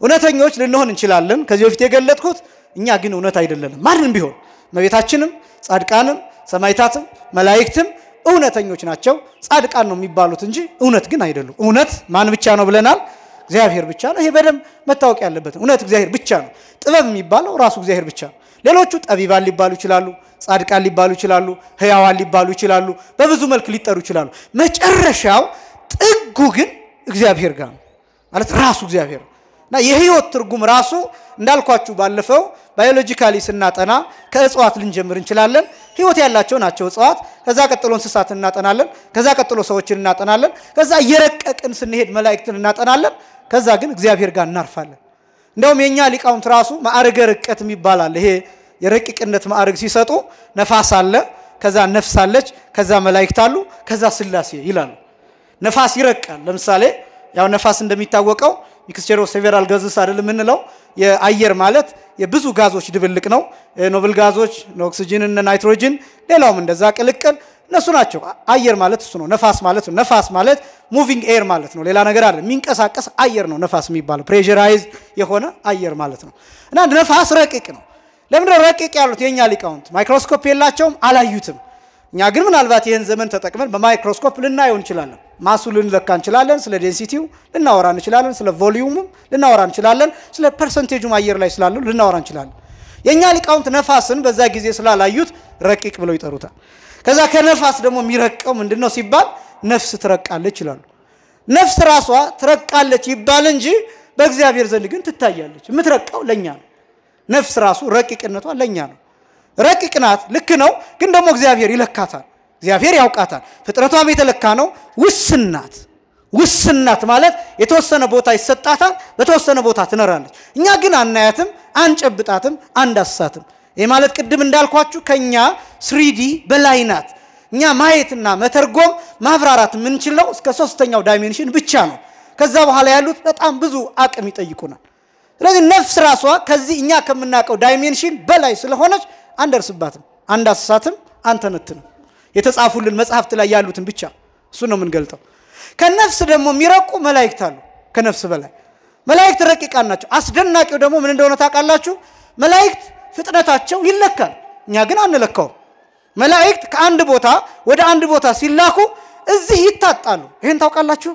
እውነተኞች ልንሆን እንችላለን ከዚህ በፊት የገለጥኩት፣ እኛ ግን እውነት አይደለንም። ማንም ቢሆን እመቤታችንም፣ ጻድቃንም፣ ሰማዕታትም መላእክትም እውነተኞች ናቸው፣ ጻድቃን ነው የሚባሉት እንጂ እውነት ግን አይደሉም። እውነት ማን ብቻ ነው ብለናል? እግዚአብሔር ብቻ ነው። ይሄ በደም መታወቅ ያለበት እውነት እግዚአብሔር ብቻ ነው። ጥበብ የሚባለው ራሱ እግዚአብሔር ብቻ ነው። ሌሎቹ ጠቢባን ሊባሉ ይችላሉ፣ ጻድቃን ሊባሉ ይችላሉ፣ ሕያዋን ሊባሉ ይችላሉ፣ በብዙ መልክ ሊጠሩ ይችላሉ። መጨረሻው ጥጉ ግን እግዚአብሔር ጋር ነው ማለት ራሱ እግዚአብሔር እና የሕይወት ትርጉም ራሱ እንዳልኳችሁ ባለፈው ባዮሎጂካሊ ስናጠና ከእጽዋት ልንጀምር እንችላለን። ሕይወት ያላቸው ናቸው እጽዋት። ከዛ ቀጥሎ እንስሳትን እናጠናለን። ከዛ ቀጥሎ ሰዎችን እናጠናለን። ከዛ እየረቀቅን ስንሄድ መላእክትን እናጠናለን። ከዛ ግን እግዚአብሔር ጋር እናርፋለን። እንደውም የኛ ሊቃውንት ራሱ ማዕረገ ርቀት የሚባላል። ይሄ የረቂቅነት ማዕረግ ሲሰጡ ነፋስ አለ፣ ከዛ ነፍስ አለች፣ ከዛ መላእክት አሉ፣ ከዛ ሥላሴ ይላሉ። ነፋስ ይረቃል። ለምሳሌ ያው ነፋስ እንደሚታወቀው ሚክስቸር ኦፍ ሴቨራል ጋዝስ አይደል የምንለው። የአየር ማለት የብዙ ጋዞች ድብልቅ ነው። ኖብል ጋዞች ኦክሲጅን እና ናይትሮጅን ሌላውም እንደዛ ቅልቅል እነሱ ናቸው። አየር ማለት እሱ ነው። ነፋስ ማለት ነው። ነፋስ ማለት ሙቪንግ ኤር ማለት ነው። ሌላ ነገር አይደለም። የሚንቀሳቀስ አየር ነው ነፋስ የሚባለው። ፕሬሸራይዝ የሆነ አየር ማለት ነው። እና ነፋስ ረቂቅ ነው። ለምን ረቂቅ ያሉት የኛ ሊቃውንት ማይክሮስኮፕ የላቸውም፣ አላዩትም። እኛ ግን ምናልባት ይሄን ዘመን ተጠቅመን በማይክሮስኮፕ ልናየው እንችላለን። ማሱ ልንለካ እንችላለን፣ ስለ ዴንሲቲው ልናወራ እንችላለን፣ ስለ ቮሊዩሙም ልናወራ እንችላለን፣ ስለ ፐርሰንቴጁም አየር ላይ ስላለው ልናወራ እንችላለን። የኛ ሊቃውንት ነፋስን በዛ ጊዜ ስላላዩት ረቂቅ ብለው ይጠሩታል። ከዛ ከነፋስ ደግሞ የሚረቀው ምንድነው ሲባል ነፍስ ትረቃለች ይላሉ። ነፍስ ራሷ ትረቃለች ይባል እንጂ በእግዚአብሔር ዘንድ ግን ትታያለች። የምትረቀው ለኛ ነው። ነፍስ ራሱ ረቂቅነቷ ለኛ ነው። ረቂቅ ናት፣ ልክ ነው። ግን ደግሞ እግዚአብሔር ይለካታል፣ እግዚአብሔር ያውቃታል። ፍጥረቷም የተለካ ነው። ውስን ናት፣ ውስናት ማለት የተወሰነ ቦታ ይሰጣታል በተወሰነ ቦታ ትኖራለች እኛ ግን አናያትም አንጨብጣትም አንዳሳትም ይሄ ማለት ቅድም እንዳልኳችሁ ከኛ 3D በላይ ናት እኛ ማየትና መተርጎም ማብራራት ምንችለው እስከ ሶስተኛው ዳይሜንሽን ብቻ ነው ከዛ በኋላ ያሉት በጣም ብዙ አቅም ይጠይቁናል ስለዚህ ነፍስ ራሷ ከዚህ እኛ ከምናቀው ዳይሜንሽን በላይ ስለሆነች አንደርስባትም አንዳሳትም አንተነትንም የተጻፉልን መጽሐፍት ላይ ያሉትን ብቻ እሱ ነው የምንገልጠው ከነፍስ ደግሞ የሚረቁ መላእክት አሉ ከነፍስ በላይ መላእክት ረቂቃን ናቸው አስደናቂው ደግሞ ምን እንደሆነ ታውቃላችሁ መላእክት ፍጥነታቸው ይለካል እኛ ግን አንለካው መላእክት ከአንድ ቦታ ወደ አንድ ቦታ ሲላኩ እዚህ ይታጣሉ ይሄን ታውቃላችሁ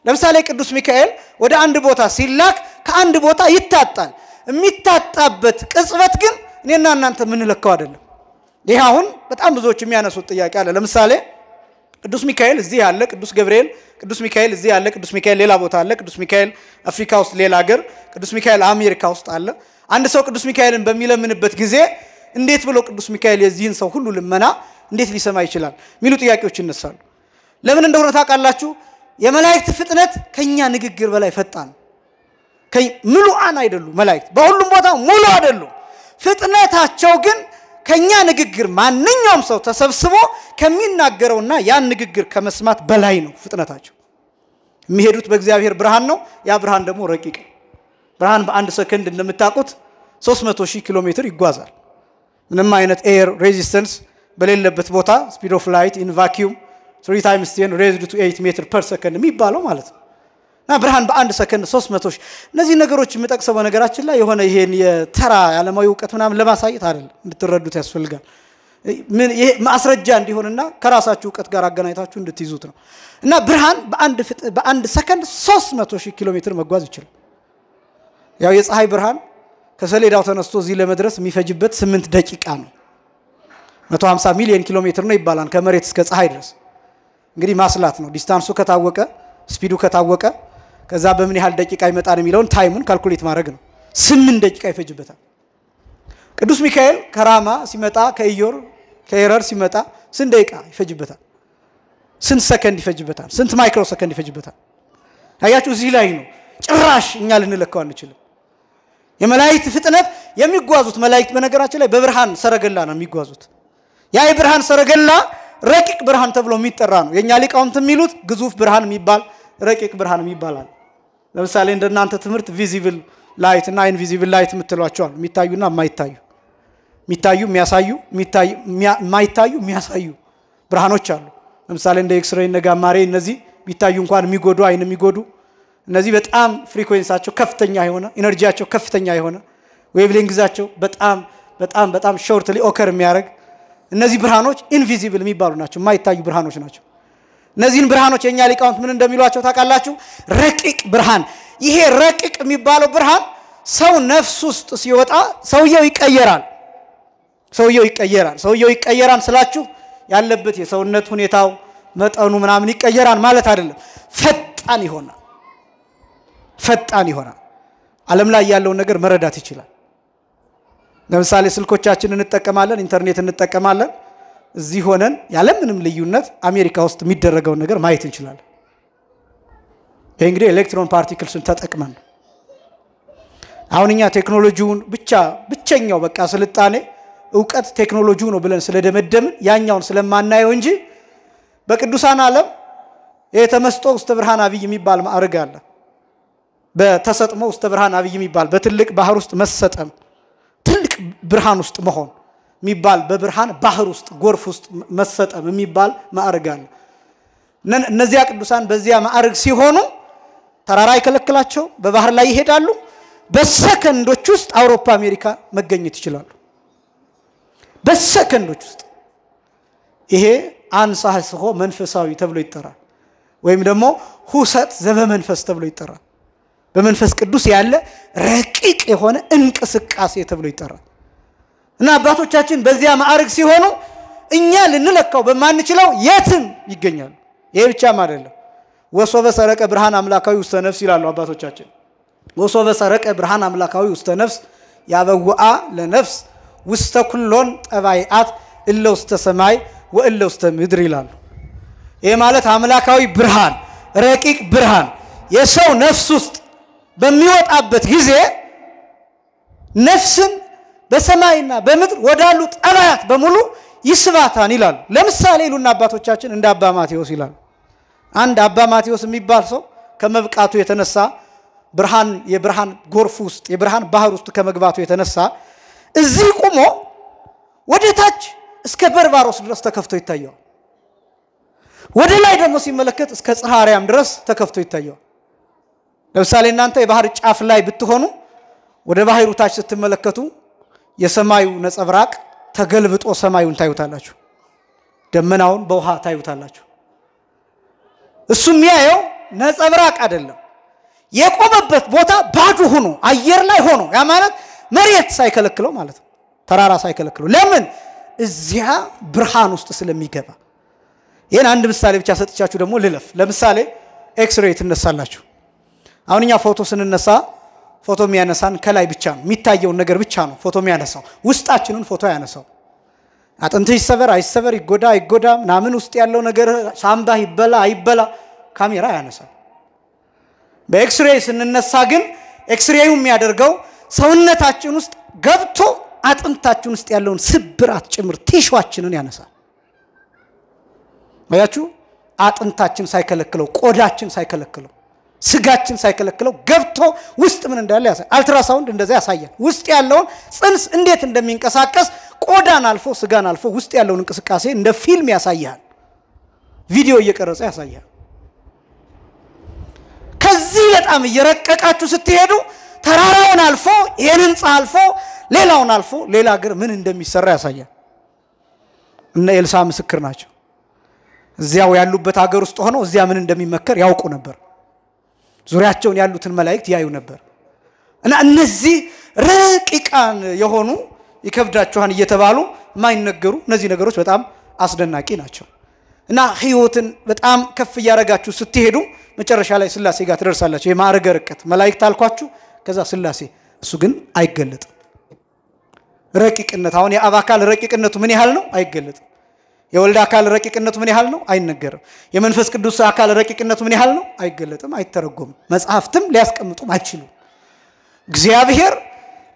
ለምሳሌ ቅዱስ ሚካኤል ወደ አንድ ቦታ ሲላክ ከአንድ ቦታ ይታጣል የሚታጣበት ቅጽበት ግን እኔና እናንተ ምን ለካው አይደለም ይሄ አሁን በጣም ብዙዎች የሚያነሱት ጥያቄ አለ ለምሳሌ ቅዱስ ሚካኤል እዚህ ያለ ቅዱስ ገብርኤል ቅዱስ ሚካኤል እዚህ ያለ ቅዱስ ሚካኤል ሌላ ቦታ አለ ቅዱስ ሚካኤል አፍሪካ ውስጥ ሌላ ሀገር ቅዱስ ሚካኤል አሜሪካ ውስጥ አለ አንድ ሰው ቅዱስ ሚካኤልን በሚለምንበት ጊዜ እንዴት ብሎ ቅዱስ ሚካኤል የዚህን ሰው ሁሉ ልመና እንዴት ሊሰማ ይችላል ሚሉ ጥያቄዎች ይነሳሉ ለምን እንደሆነ ታውቃላችሁ የመላእክት ፍጥነት ከኛ ንግግር በላይ ፈጣን ሙሉአን አይደሉ መላእክት በሁሉም ቦታ ሙሉ አይደሉ ፍጥነታቸው ግን ከኛ ንግግር ማንኛውም ሰው ተሰብስቦ ከሚናገረውና ያን ንግግር ከመስማት በላይ ነው ፍጥነታቸው የሚሄዱት በእግዚአብሔር ብርሃን ነው ያ ብርሃን ደግሞ ረቂቅ ብርሃን በአንድ ሰከንድ እንደምታውቁት 300,000 ኪሎ ሜትር ይጓዛል ምንም አይነት ኤር ሬዚስተንስ በሌለበት ቦታ ስፒድ ኦፍ ላይት ኢን ቫኪዩም 3 times 10 raised to 8 meter per second የሚባለው ማለት ነው እና ብርሃን በአንድ ሰከንድ 300,000 እነዚህ ነገሮች የምጠቅሰው በነገራችን ላይ የሆነ ይሄን የተራ ያለማዊ ዕውቀት ምናምን ለማሳየት አይደለም እንድትረዱት ያስፈልጋል ምን ይሄ ማስረጃ እንዲሆንና ከራሳችሁ ዕውቀት ጋር አገናኝታችሁ እንድትይዙት ነው እና ብርሃን በአንድ ሰከንድ 300,000 ኪሎ ሜትር መጓዝ ይችላል ያው የፀሐይ ብርሃን ከሰሌዳው ተነስቶ እዚህ ለመድረስ የሚፈጅበት 8 ደቂቃ ነው 150 ሚሊዮን ኪሎ ሜትር ነው ይባላል ከመሬት እስከ ፀሐይ ድረስ እንግዲህ ማስላት ነው ዲስታንሱ ከታወቀ ስፒዱ ከታወቀ ከዛ በምን ያህል ደቂቃ ይመጣል የሚለውን ታይሙን ካልኩሌት ማድረግ ነው 8 ደቂቃ ይፈጅበታል ቅዱስ ሚካኤል ከራማ ሲመጣ ከኢዮር ከኤረር ሲመጣ ስንት ደቂቃ ይፈጅበታል ስንት ሰከንድ ይፈጅበታል ስንት ማይክሮ ሰከንድ ይፈጅበታል አያችሁ እዚህ ላይ ነው ጭራሽ እኛ ልንለካው አንችልም የመላእክት ፍጥነት የሚጓዙት መላእክት በነገራችን ላይ በብርሃን ሰረገላ ነው የሚጓዙት ያ የብርሃን ሰረገላ ረቂቅ ብርሃን ተብሎ የሚጠራ ነው የኛ ሊቃውንት የሚሉት ግዙፍ ብርሃን የሚባል ረቂቅ ብርሃን የሚባላል ለምሳሌ እንደናንተ ትምህርት ቪዚብል ላይት እና ኢንቪዚብል ላይት የምትሏቸዋል የሚታዩና የማይታዩ የሚታዩ የሚያሳዩ የማይታዩ የሚያሳዩ ብርሃኖች አሉ ለምሳሌ እንደ ኤክስሬይ እና ጋማ ሬይ እነዚህ ቢታዩ እንኳን የሚጎዱ አይን የሚጎዱ እነዚህ በጣም ፍሪኩዌንሳቸው ከፍተኛ የሆነ ኢነርጂያቸው ከፍተኛ የሆነ ዌቭሌንግዛቸው በጣም ሾርትሊ ኦከር የሚያደርግ እነዚህ ብርሃኖች ኢንቪዚብል የሚባሉ ናቸው የማይታዩ ብርሃኖች ናቸው እነዚህን ብርሃኖች የኛ ሊቃውንት ምን እንደሚሏቸው ታውቃላችሁ ረቂቅ ብርሃን ይሄ ረቂቅ የሚባለው ብርሃን ሰው ነፍስ ውስጥ ሲወጣ ሰውየው ይቀየራል ስላችሁ ያለበት የሰውነት ሁኔታው መጠኑ ምናምን ይቀየራል ማለት አይደለም ፈጣን ይሆናል ዓለም ላይ ያለው ነገር መረዳት ይችላል ለምሳሌ ስልኮቻችንን እንጠቀማለን ኢንተርኔት እንጠቀማለን እዚህ ሆነን ያለ ምንም ልዩነት አሜሪካ ውስጥ የሚደረገው ነገር ማየት እንችላለን ይሄ እንግዲህ ኤሌክትሮን ፓርቲክልስን ተጠቅመን አሁንኛ ቴክኖሎጂውን ብቻኛው በቃ ስልጣኔ ዕውቀት ቴክኖሎጂው ነው ብለን ስለደመደምን ያኛውን ስለማናየው እንጂ በቅዱሳን ዓለም የተመስጦ ውስተ ብርሃን አብይ የሚባል ማዕረግ አለ በተሰጥሞ ውስተ ብርሃን አብይ የሚባል በትልቅ ባህር ውስጥ መሰጠም ትልቅ ብርሃን ውስጥ መሆን የሚባል በብርሃን ባህር ውስጥ ጎርፍ ውስጥ መሰጠም የሚባል ማዕረግ አለ እነዚያ ቅዱሳን በዚያ ማዕረግ ሲሆኑ ተራራ ይከለክላቸው በባህር ላይ ይሄዳሉ በሰከንዶች ውስጥ አውሮፓ አሜሪካ መገኘት ይችላሉ በሰከንዶች ውስጥ ይሄ አንሳህስሆ መንፈሳዊ ተብሎ ይጠራል ወይም ደግሞ ሁሰት ዘበመንፈስ ተብሎ ይጠራል በመንፈስ ቅዱስ ያለ ረቂቅ የሆነ እንቅስቃሴ ተብሎ ይጠራል እና አባቶቻችን በዚያ ማዕረግ ሲሆኑ እኛ ልንለካው በማንችለው የትም ይገኛሉ ይሄ ብቻም አይደለም ወሶበ ሰረቀ ብርሃን አምላካዊ ውስተ ነፍስ ይላሉ አባቶቻችን ወሶበ ሰረቀ ብርሃን አምላካዊ ውስተ ነፍስ ያበውአ ለነፍስ ውስተ ኩሎን ጠባይአት እለ ውስተ ሰማይ ወእለ ውስተ ምድር ይላሉ ይሄ ማለት አምላካዊ ብርሃን ረቂቅ ብርሃን የሰው ነፍስ ውስጥ በሚወጣበት ጊዜ ነፍስን በሰማይና በምድር ወዳሉ ጠባያት በሙሉ ይስባታን ይላሉ። ለምሳሌ ይሉና አባቶቻችን እንደ አባ ማቴዎስ ይላሉ። አንድ አባ ማቴዎስ የሚባል ሰው ከመብቃቱ የተነሳ የብርሃን ጎርፍ ውስጥ የብርሃን ባህር ውስጥ ከመግባቱ የተነሳ እዚህ ቆሞ ወደ ታች እስከ በርባሮስ ድረስ ተከፍቶ ይታያል። ወደ ላይ ደግሞ ሲመለከት እስከ ጽርሐ አርያም ድረስ ተከፍቶ ይታያል። ለምሳሌ እናንተ የባህር ጫፍ ላይ ብትሆኑ ወደ ባህሩ ታች ስትመለከቱ የሰማዩ ነጸብራቅ ተገልብጦ ሰማዩን ታዩታላችሁ። ደመናውን በውሃ ታዩታላችሁ። እሱ የሚያየው ነጸብራቅ አይደለም። የቆመበት ቦታ ባዶ ሆኖ አየር ላይ ሆኖ ያ ማለት መሬት ሳይከለክለው ማለት ነው። ተራራ ሳይከለክለው ለምን እዚያ ብርሃን ውስጥ ስለሚገባ። ይሄን አንድ ምሳሌ ብቻ ሰጥቻችሁ ደግሞ ልለፍ። ለምሳሌ ኤክስሬይ ትነሳላችሁ። አሁንኛ ፎቶ ስንነሳ ፎቶ የሚያነሳን ከላይ ብቻ ነው የሚታየው ነገር ብቻ ነው ፎቶ የሚያነሳው። ውስጣችንን ፎቶ ያነሳው አጥንትሽ ይሰበር አይሰበር ይጎዳ አይጎዳ ምናምን ውስጥ ያለው ነገር ሳምባ ይበላ አይበላ ካሜራ ያነሳው። በኤክስሬይ ስንነሳ ግን ኤክስሬዩ የሚያደርገው ሰውነታችን ውስጥ ገብቶ አጥንታችን ውስጥ ያለውን ስብራት ጭምር ቲሹአችንን ያነሳል። አያችሁ አጥንታችን ሳይከለክለው ቆዳችን ሳይከለክለው ስጋችን ሳይከለክለው ገብቶ ውስጥ ምን እንዳለ ያሳያል። አልትራሳውንድ እንደዛ ያሳያል። ውስጥ ያለውን ጽንስ እንዴት እንደሚንቀሳቀስ ቆዳን አልፎ ስጋን አልፎ ውስጥ ያለውን እንቅስቃሴ እንደ ፊልም ያሳያል። ቪዲዮ እየቀረጸ ያሳያል። ከዚህ በጣም እየረቀቃችሁ ስትሄዱ ተራራውን አልፎ የህንጻ አልፎ ሌላውን አልፎ ሌላ ሀገር ምን እንደሚሰራ ያሳያል። እነ ኤልሳ ምስክር ናቸው። እዚያው ያሉበት ሀገር ውስጥ ሆነው እዚያ ምን እንደሚመከር ያውቁ ነበር። ዙሪያቸውን ያሉትን መላእክት ያዩ ነበር። እና እነዚህ ረቂቃን የሆኑ ይከብዳችኋን እየተባሉ ማይነገሩ እነዚህ ነገሮች በጣም አስደናቂ ናቸው። እና ህይወትን በጣም ከፍ ያረጋችሁ ስትሄዱ መጨረሻ ላይ ስላሴ ጋር ትደርሳላችሁ። የማዕረገ ርቀት መላእክት አልኳችሁ ከዛ ስላሴ እሱ ግን አይገለጥም። ረቂቅነት አሁን የአብ አካል ረቂቅነቱ ምን ያህል ነው አይገለጥም። የወልድ አካል ረቂቅነቱ ምን ያህል ነው አይነገርም። የመንፈስ ቅዱስ አካል ረቂቅነቱ ምን ያህል ነው አይገለጥም አይተረጎምም። መጽሐፍትም ሊያስቀምጡም አይችሉም። እግዚአብሔር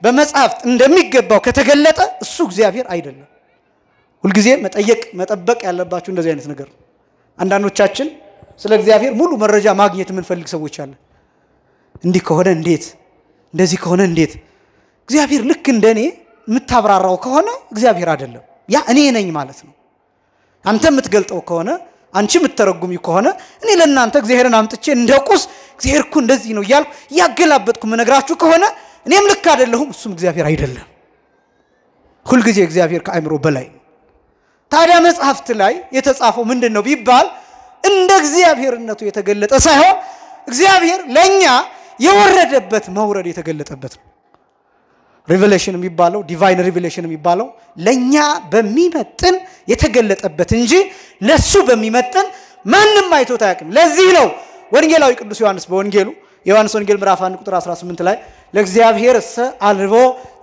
በመጽሐፍት እንደሚገባው ከተገለጠ እሱ እግዚአብሔር አይደለም። ሁሉ ጊዜ መጠበቅ ያለባችሁ እንደዚህ አይነት ነገር። አንዳንዶቻችን ስለ እግዚአብሔር ሙሉ መረጃ ማግኘት የምንፈልግ ሰዎች አለ። እንዲህ ከሆነ እንዴት እንደዚህ ከሆነ እንዴት እግዚአብሔር ልክ እንደኔ የምታብራራው ከሆነ እግዚአብሔር አይደለም ያ እኔ ነኝ ማለት ነው። አንተ የምትገልጠው ከሆነ አንቺ የምትተረጉሚ ከሆነ እኔ ለእናንተ እግዚአብሔርን አምጥቼ እንደቁስ እግዚአብሔር እኮ እንደዚህ ነው ይያልኩ ያገላበጥኩ መነግራችሁ ከሆነ እኔም ልክ አይደለሁም እሱም እግዚአብሔር አይደለም። ሁሉ ጊዜ እግዚአብሔር ከአእምሮ በላይ ነው። ታዲያ መጽሐፍት ላይ የተጻፈው ምንድነው ቢባል እንደ እግዚአብሔርነቱ የተገለጠ ሳይሆን እግዚአብሔር ለኛ የወረደበት መውረድ የተገለጠበት ነው። ሪቨሌሽን የሚባለው ዲቫይን ሪቨሌሽን የሚባለው ለኛ በሚመጥን የተገለጠበት እንጂ ለሱ በሚመጥን ማንንም አይቶት አያውቅም። ለዚህ ነው ወንጌላዊ ቅዱስ ዮሐንስ በወንጌሉ ዮሐንስ ወንጌል ምዕራፍ 1 ቁጥር 18 ላይ ለእግዚአብሔር አልቦ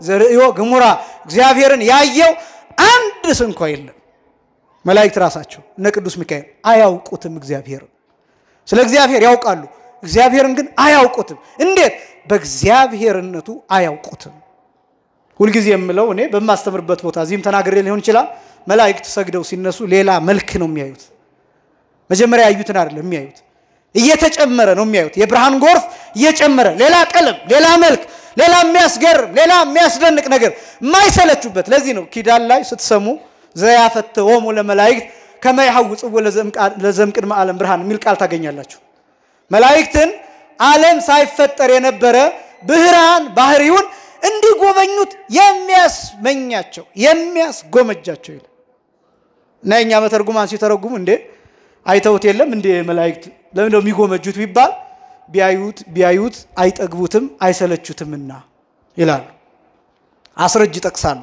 ዘርእዮ ግሙራ እግዚአብሔርን ያየው አንድ ስንኳ የለም። መላእክት ራሳቸው እነ ቅዱስ ሚካኤል አያውቁትም እግዚአብሔር። ስለ እግዚአብሔር ያውቃሉ፣ እግዚአብሔርን ግን አያውቁትም። እንዴት? በእግዚአብሔርነቱ አያውቁትም። ሁሉ ጊዜ የምለው እኔ በማስተምርበት ቦታ እዚህም ተናግሬ ሊሆን ይችላል መላእክት ሰግደው ሲነሱ ሌላ መልክ ነው የሚያዩት። መጀመሪያ ያዩትን አይደለም የሚያዩት እየተጨመረ ነው የሚያዩት። የብርሃን ጎርፍ እየጨመረ ሌላ ቀለም ሌላ መልክ ሌላ የሚያስገርም ሌላ የሚያስደንቅ ነገር የማይሰለቹበት። ለዚህ ነው ኪዳን ላይ ስትሰሙ ዘያፈተወሙ ለመላእክት ከመ ይሐውጽው ለዘምቅድመ ዓለም ብርሃን የሚል ቃል ታገኛላችሁ። መላእክትን ዓለም ሳይፈጠር የነበረ ብርሃን ባህሪውን እንዲጎበኙት የሚያስመኛቸው የሚያስጎመጃቸው ይላል። ነኛ መተርጉማን ሲተረጉሙ እንዴ አይተውት የለም እንዴ መላእክት ለምን ነው የሚጎመጁት ቢባል ቢያዩት አይጠግቡትም አይሰለቹትምና ይላሉ። አስረጅ ጠቅሳሉ።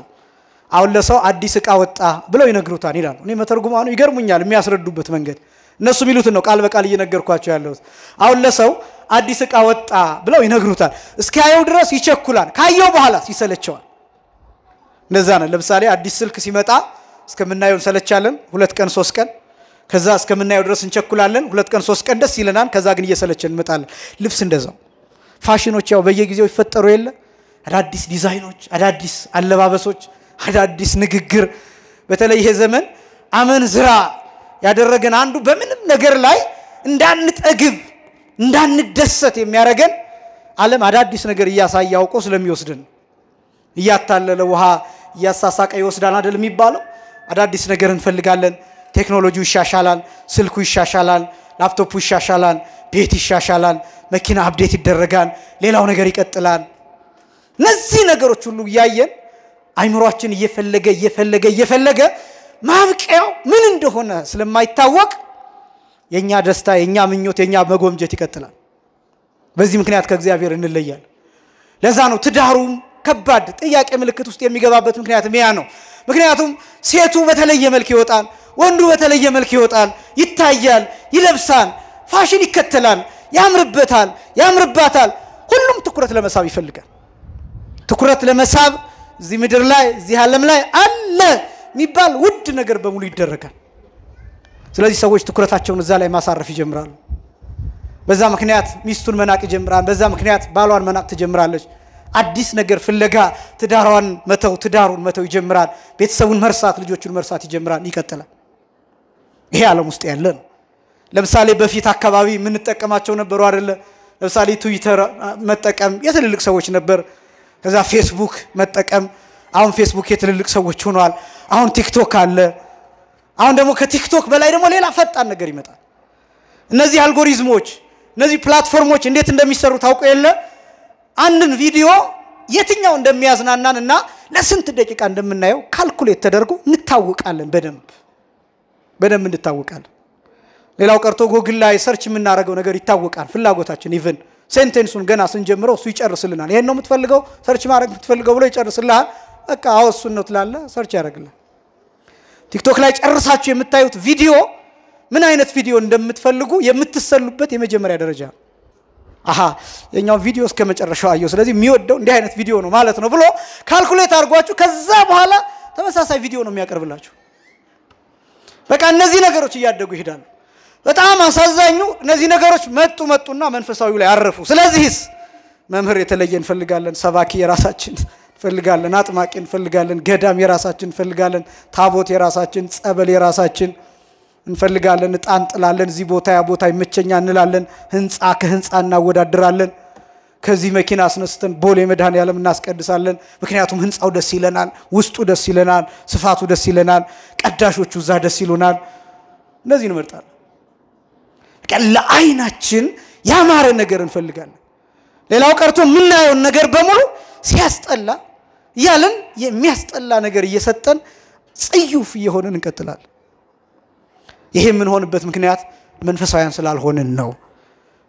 አሁን ለሰው አዲስ ዕቃ ወጣ ብለው ይነግሩታል ይላሉ። እኔ መተርጉማኑ ይገርሙኛል የሚያስረዱበት መንገድ። እነሱ ሚሉት ነው ቃል በቃል እየነገርኳቸው ያለው። አሁን ለሰው አዲስ ዕቃ ወጣ ብለው ይነግሩታል። እስኪያየው ድረስ ይቸኩላል። ካየው በኋላ ይሰለቸዋል። እንደዛ ነው። ለምሳሌ አዲስ ስልክ ሲመጣ እስከምናየው ሰለቻለን 2 ቀን 3 ቀን። ከዛ እስከምናየው ድረስ እንቸኩላለን 2 ቀን 3 ቀን ደስ ይለናል ከዛ ግን እየሰለቸን እንመጣለን ልብስ እንደዛው ፋሽኖች ያው በየጊዜው ይፈጠሩ የለ አዳዲስ ዲዛይኖች አዳዲስ አለባበሶች አዳዲስ ንግግር በተለይ ይሄ ዘመን አመንዝራ ያደረገን አንዱ በምንም ነገር ላይ እንዳንጠግብ እንዳንደሰት የሚያረገን ዓለም አዳዲስ ነገር እያሳየ አውቆ ስለሚወስድን እያታለለ ውሃ እያሳሳቀ ይወስዳል አይደል የሚባለው አዳዲስ ነገር እንፈልጋለን ቴክኖሎጂው ይሻሻላል ስልኩ ይሻሻላል ላፕቶፑ ይሻሻላል ቤት ይሻሻላል መኪና አፕዴት ይደረጋል ሌላው ነገር ይቀጥላል እነዚህ ነገሮች ሁሉ ያየን አይምሮአችን እየፈለገ ማብቂያው ምን እንደሆነ ስለማይታወቅ የኛ ደስታ የኛ ምኞት የኛ መጎምጀት ይቀጥላል በዚህ ምክንያት ከእግዚአብሔር እንለያለን ለዛ ነው ትዳሩም ከባድ ጥያቄ ምልክት ውስጥ የሚገባበት ምክንያት ያ ነው ምክንያቱም ሴቱ በተለየ መልክ ይወጣል ወንዱ በተለየ መልክ ይወጣል ይታያል ይለብሳል ፋሽን ይከተላል ያምርባታል ሁሉም ትኩረት ለመሳብ ይፈልጋል ትኩረት ለመሳብ እዚህ ምድር ላይ እዚህ ዓለም ላይ አለ የሚባል ውድ ነገር በሙሉ ይደረጋል ስለዚህ ሰዎች ትኩረታቸውን እዛ ላይ ማሳረፍ ይጀምራሉ በዛ ምክንያት ሚስቱን መናቅ ይጀምራል በዛ ምክንያት ባሏን መናቅ ትጀምራለች አዲስ ነገር ፍለጋ ትዳሩን መተው ይጀምራል ቤተሰቡን መርሳት ልጆቹን መርሳት ይጀምራል ይቀጥላል ይሄ ዓለም ውስጥ ያለ ነው ለምሳሌ በፊት አካባቢ ምን ተጠቀማቸው ነበሩ አይደለ ለምሳሌ ትዊተር መጠቀም የትልልቅ ሰዎች ነበር ከዛ ፌስቡክ መጠቀም አሁን ፌስቡክ የትልልቅ ሰዎች ሆኗል አሁን ቲክቶክ አለ አሁን ደግሞ ከቲክቶክ በላይ ደግሞ ሌላ ፈጣን ነገር ይመጣል እነዚህ አልጎሪዝሞች እነዚህ ፕላትፎርሞች እንዴት እንደሚሰሩ ታውቁ የለ አንድን ቪዲዮ የትኛው እንደሚያዝናናንና ለስንት ደቂቃ እንደምናየው ካልኩሌት ተደርጎ እንታወቃለን በደንብ እንታወቃለን ሌላው ቀርቶ ጎግል ላይ ሰርች የምናረገው ነገር ይታወቃል ፍላጎታችን ኢቭን ሴንቴንሱን ገና ስንጀምረው እሱ ይጨርስልናል ይሄን ነው የምትፈልገው ሰርች ማድረግ የምትፈልገው ብሎ ይጨርስልሃል በቃ አውሱን ነው ትላለ ሰርች ያደርግልሃል ቲክቶክ ላይ ጨርሳችሁ የምታዩት ቪዲዮ ምን አይነት ቪዲዮ እንደምትፈልጉ የምትሰሉበት የመጀመሪያ ደረጃ አሃ የኛው ቪዲዮ እስከ መጨረሻው አየው ስለዚህ የሚወደው እንዲህ አይነት ቪዲዮ ነው ማለት ነው ብሎ ካልኩሌት አድርጓችሁ ከዛ በኋላ ተመሳሳይ ቪዲዮ ነው የሚያቀርብላችሁ በቃ እነዚህ ነገሮች እያደጉ ይሄዳሉ በጣም አሳዛኙ እነዚህ ነገሮች መጡና መንፈሳዊው ላይ አረፉ ስለዚህስ መምህር የተለየ እንፈልጋለን ሰባኪ የራሳችን እንፈልጋለን አጥማቂ እንፈልጋለን ገዳም የራሳችን እንፈልጋለን ታቦት የራሳችን ጸበል የራሳችን እንፈልጋለን እጣን ጥላለን እዚህ ቦታ ያ ቦታ ይመቸኛ እንላለን ህንጻ ከህንጻ እናወዳድራለን ከዚህ መኪና አስነስተን ቦሌ መድኃኔዓለም እናስቀድሳለን ምክንያቱም ህንጻው ደስ ይለናል ውስጡ ደስ ይለናል ስፋቱ ደስ ይለናል ቀዳሾቹ እዛ ደስ ይሉናል እነዚህ እንመርጣለን ለአይናችን ያማረ ነገር እንፈልጋለን ሌላው ቀርቶ ምናየው ነገር በሙሉ ሲያስጠላ ያለን የሚያስጠላ ነገር እየሰጠን ጽዩፍ እየሆነን እንቀጥላለን ይሄ ምን ሆነበት ምክንያት መንፈሳውያን ስላልሆነን ነው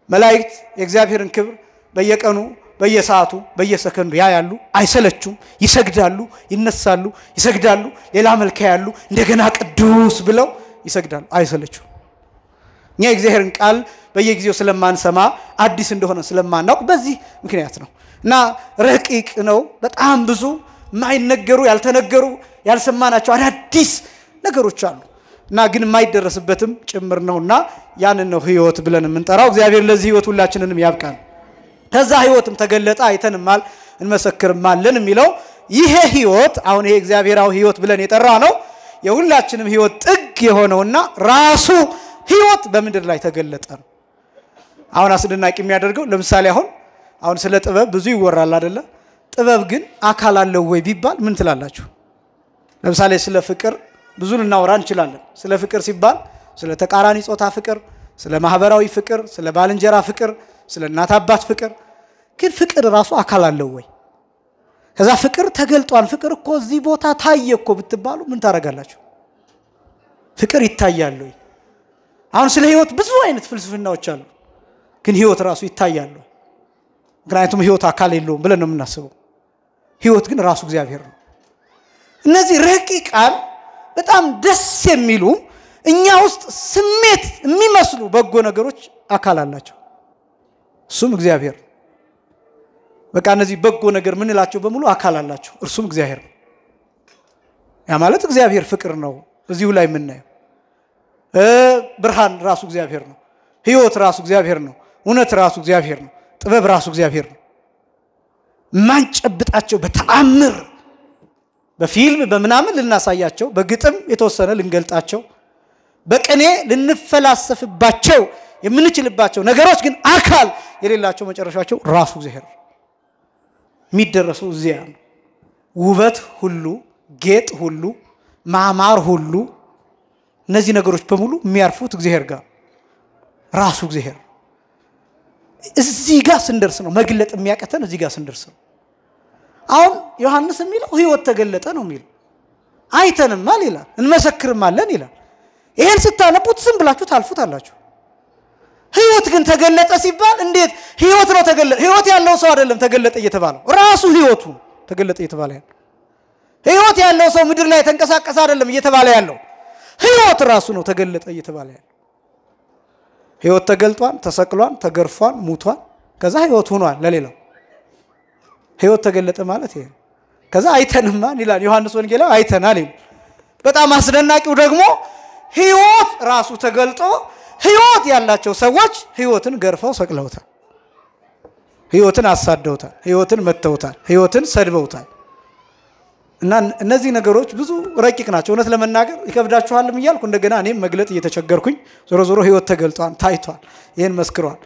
መላእክት የእግዚአብሔርን ክብር በየቀኑ በየሰዓቱ በየሰከንዱ ያያሉ አይሰለቹም ይሰግዳሉ ይነሳሉ ይሰግዳሉ ሌላ መልክ ያያሉ እንደገና ቅዱስ ብለው ይሰግዳሉ አይሰለቹም እኛ የእግዚአብሔርን ቃል በየጊዜው ስለማንሰማ አዲስ እንደሆነ ስለማናውቅ በዚህ ምክንያት ነው እና ረቂቅ ነው በጣም ብዙ ማይነገሩ ያልተነገሩ ያልሰማናቸው አዳዲስ ነገሮች አሉ እና ግን ማይደረስበትም ጭምር ነውና ያንን ነው ህይወት ብለን የምንጠራው እግዚአብሔር ለዚህ ህይወት ሁላችንንም ያብቃን ከዛ ህይወትም ተገለጠ አይተንማል እንመሰክርማለን የሚለው ይሄ ህይወት አሁን ይሄ እግዚአብሔራዊ ህይወት ብለን የጠራ ነው የሁላችንም ህይወት ጥግ የሆነውና ራሱ ህይወት በመንደር ላይ ተገለጠ ነው አሁን አስደናቂ የሚያደርገው ለምሳሌ አሁን ስለ ጥበብ ብዙ ይወራል አይደለ ጥበብ ግን አካል አለው ወይ ቢባል ምን ትላላችሁ ለምሳሌ ስለ ፍቅር ብዙ ልናወራ እንችላለን ስለ ፍቅር ሲባል ስለ ተቃራኒ ጾታ ፍቅር ስለ ማህበራዊ ፍቅር ስለ ባልንጀራ ፍቅር ስለ እናት አባት ፍቅር ግን ፍቅር ራሱ አካል አለው ወይ ከዛ ፍቅር ተገልጧል ፍቅር እኮ እዚህ ቦታ ታየ እኮ ብትባሉ ምን ታረጋላችሁ ፍቅር ይታያል ወይ አሁን ስለ ህይወት ብዙ አይነት ፍልስፍናዎች አሉ ግን ህይወት ራሱ ይታያል ምክንያቱም ህይወት አካል የለውም ብለን ነው የምናስበው ህይወት ግን ራሱ እግዚአብሔር ነው እነዚህ ረቂቃን በጣም ደስ የሚሉ እኛ ውስጥ ስሜት የሚመስሉ በጎ ነገሮች አካል አላቸው እሱም እግዚአብሔር በቃ እነዚህ በጎ ነገር ምን እላቸው በሙሉ አካል አላቸው እርሱም እግዚአብሔር ነው ያ ማለት እግዚአብሔር ፍቅር ነው እዚሁ ላይ የምናየው ብርሃን ራሱ እግዚአብሔር ነው ሕይወት ራሱ እግዚአብሔር ነው እውነት ራሱ እግዚአብሔር ነው ጥበብ ራሱ እግዚአብሔር ነው ማንጨብጣቸው በተአምር በፊልም በመናምን ልናሳያቸው በግጥም የተወሰነ ልንገልጣቸው በቀኔ ልንፈላሰፍባቸው የምንችልባቸው ነገሮች ግን አካል የሌላቸው መጨረሻቸው ራሱ እግዚአብሔር የሚደረሰው እዚያ ነው ውበት ሁሉ ጌጥ ሁሉ ማማር ሁሉ እነዚህ ነገሮች በሙሉ የሚያርፉት እግዚአብሔር ጋር ራሱ እግዚአብሔር እዚህ ጋር ስንደርስ ነው መግለጥ የሚያቀተን እዚህ ጋር ስንደርስ ነው አሁን ዮሐንስ የሚለው ሕይወት ተገለጠ ነው የሚለው አይተንማል ይላል እንመሰክርማለን ይላል ይሄን ስታነቡት ዝም ብላችሁ ታልፉታላችሁ ሕይወት ግን ተገለጠ ሲባል እንዴት ሕይወት ነው ተገለጠ ሕይወት ያለው ሰው አይደለም ተገለጠ እየተባለው ራሱ ሕይወቱ ተገለጠ እየተባለ ያለው ሕይወት ያለው ሰው ምድር ላይ ተንቀሳቀሰ አይደለም እየተባለ ያለው ሕይወት ራሱ ነው ተገለጠ እየተባለ ያለው ሕይወት ተገልጧል ተሰቅሏል ተገርፏል ሙቷል ከዛ ሕይወት ሆኗል ለሌላው ሕይወት ተገለጠ ማለት ይሄ ከዛ አይተንማል ይላል ዮሐንስ ወንጌላዊ አይተናል ይላል በጣም አስደናቂው ደግሞ ሕይወት ራሱ ተገልጦ ሕይወት ያላቸው ሰዎች ሕይወትን ገርፈው ሰቅለውታል ሕይወትን አሳደውታል ሕይወትን መተውታል ሕይወትን ሰድበውታል እና እነዚህ ነገሮች ብዙ ረቂቅ ናቸው እውነት ለመናገር ይከብዳችኋልም ይያልኩ እንደገና እኔም መግለጥ እየተቸገርኩኝ ዞሮ ዞሮ ሕይወት ተገልጧል ታይቷል ይሄን መስክሯል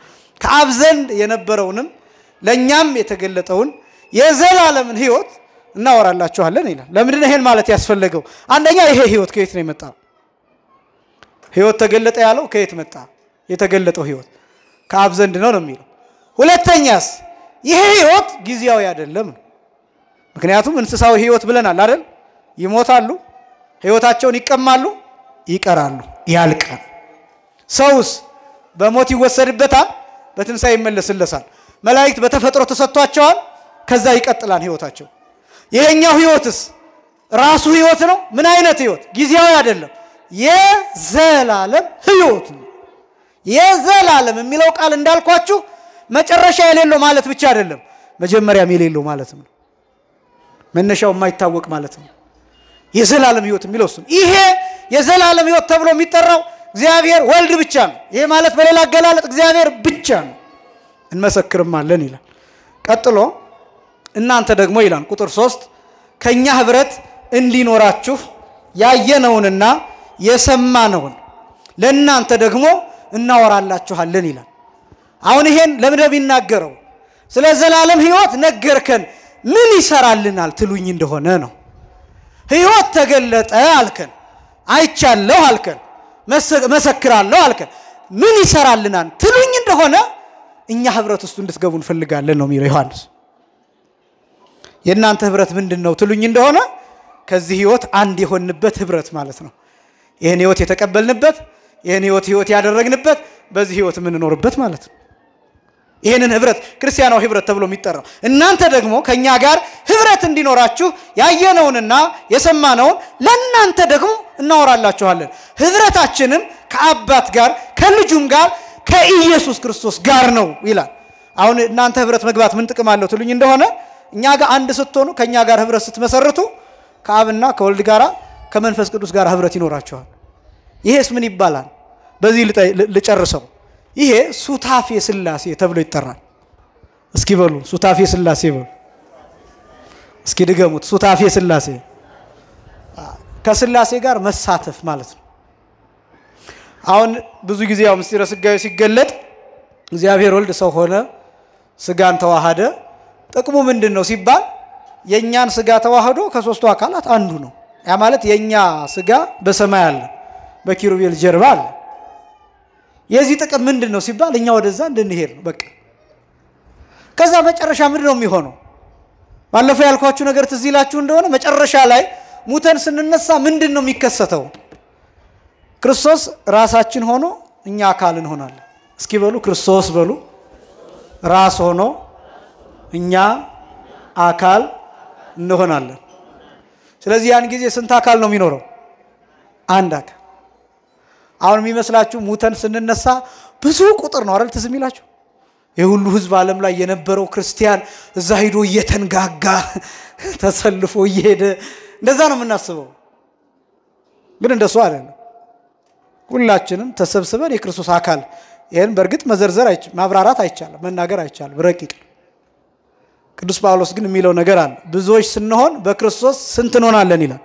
ከአብ ዘንድ የነበረውንም ለኛም የተገለጠውን የዘላለምን ሕይወት እናወራላችኋለን ይላል ለምንድን ነው ይሄን ማለት ያስፈልገው አንደኛ ይሄ ሕይወት ከየት ነው የመጣው ሕይወት ተገለጠ ያለው ከየት መጣ የተገለጠው ሕይወት ከአብ ዘንድ ነው የሚለው ሁለተኛስ ይሄ ሕይወት ጊዜያዊ አይደለም ምክንያቱም እንስሳው ሕይወት ብለናል አይደል ይሞታሉ ሕይወታቸውን ይቀማሉ ይቀራሉ ያልቃል ሰውስ በሞት ይወሰድበታል በትንሳኤ ይመለስለታል መላእክት በተፈጥሮ ተሰጥቷቸዋል ከዛ ይቀጥላል ሕይወታቸው ይሄኛው ሕይወትስ ራሱ ሕይወት ነው ምን አይነት ሕይወት ጊዜያዊ አይደለም የዘላለም ሕይወት ነው የዘላለም የሚለው ቃል እንዳልኳችሁ መጨረሻ የሌለው ማለት ብቻ አይደለም መጀመሪያም የሌለው ማለት ነው መነሻው የማይታወቅ ማለት ነው የዘላለም ሕይወት የሚለው እሱ ይሄ የዘላለም ሕይወት ተብሎ የሚጠራው እግዚአብሔር ወልድ ብቻ ነው ይሄ ማለት በሌላ አገላለጥ እግዚአብሔር ብቻ ነው እንመሰክርማለን ይላል ቀጥሎ እናንተ ደግሞ ይላል ቁጥር 3 ከኛ ህብረት እንዲኖራችሁ ያየነውንና የሰማነውን ለእናንተ ደግሞ እናወራላችኋለን ይላል አሁን ይሄን ለምን ይናገረው ስለ ዘላለም ሕይወት ነገርከን ምን ይሰራልናል ትሉኝ እንደሆነ ነው ሕይወት ተገለጠ አልከን አይቻለሁ አልከን መሰክራለሁ አልከን ምን ይሰራልናል ትሉኝ እንደሆነ እኛ ህብረት ውስጥ እንድትገቡ እንፈልጋለን ነው የሚለው ዮሐንስ የእናንተ ህብረት ምንድነው ትሉኝ እንደሆነ ከዚህ ሕይወት አንድ የሆንበት ህብረት ማለት ነው ይሄን ሕይወት የተቀበልንበት ይሄን ሕይወት ያደረግንበት በዚህ ሕይወት ምን እንኖርበት ማለት ነው ይሄንን ህብረት ክርስቲያናዊ ህብረት ተብሎ የሚጠራው እናንተ ደግሞ ከኛ ጋር ህብረት እንዲኖራችሁ ያየነውንና የሰማነውን ለእናንተ ደግሞ እናወራላችኋለን ህብረታችንም ከአባት ጋር ከልጁም ጋር ከኢየሱስ ክርስቶስ ጋር ነው ይላል አሁን እናንተ ህብረት መግባት ምን ጥቅም አለው ትሉኝ እንደሆነ እኛ ጋር አንድ ስትሆኑ ከኛ ጋር ህብረት ስትመሰርቱ ከአብና ከወልድ ጋር ከመንፈስ ቅዱስ ጋር ህብረት ይኖራችኋል ይሄስ ምን ይባላል በዚህ ልጨርሰው ይሄ ሱታፌ ሥላሴ ተብሎ ይጠራል እስኪ በሉ ሱታፌ ሥላሴ በሉ እስኪ ድገሙት ሱታፌ ሥላሴ ከሥላሴ ጋር መሳተፍ ማለት ነው አሁን ብዙ ጊዜ ያው ምስጢረ ሥጋዌ ሲገለጥ እግዚአብሔር ወልድ ሰው ሆነ ሥጋን ተዋሃደ ጥቅሙ ምንድነው ሲባል የኛን ሥጋ ተዋህዶ ከሶስቱ አካላት አንዱ ነው ያ ማለት የኛ ሥጋ በሰማይ አለ በኪሩቤል ጀርባ አለ የዚህ ጥቅም ምንድነው ሲባል እኛ ወደዛ እንድንሄድ ነው በቃ ከዛ መጨረሻ ምንድነው የሚሆነው ባለፈው ያልኳችሁ ነገር ትዝ ይላችሁ እንደሆነ መጨረሻ ላይ ሙተን ስንነሳ ምንድነው የሚከሰተው ክርስቶስ ራሳችን ሆኖ እኛ አካል እንሆናለን እስኪ በሉ ክርስቶስ በሉ ራስ ሆኖ እኛ አካል እንሆናለን ስለዚህ ያን ጊዜ ስንት አካል ነው የሚኖረው አንድ አካል አሁን የሚመስላችሁ ሙተን ስንነሳ ብዙ ቁጥር ነው አይደል ትዝ የሚላችሁ የሁሉ ህዝብ ዓለም ላይ የነበረው ክርስቲያን እዛ ሄዶ እየተንጋጋ ተሰልፎ እየሄደ እንደዛ ነው የምናስበው ግን እንደሱ አይደለም ሁላችንም ተሰብስበን የክርስቶስ አካል ይሄን በርግጥ መዘርዘር ማብራራት አይቻልም መናገር አይቻልም ረቂቅ ቅዱስ ጳውሎስ ግን የሚለው ነገር አለ ብዙዎች ስንሆን በክርስቶስ ስንት እንሆናለን ይላል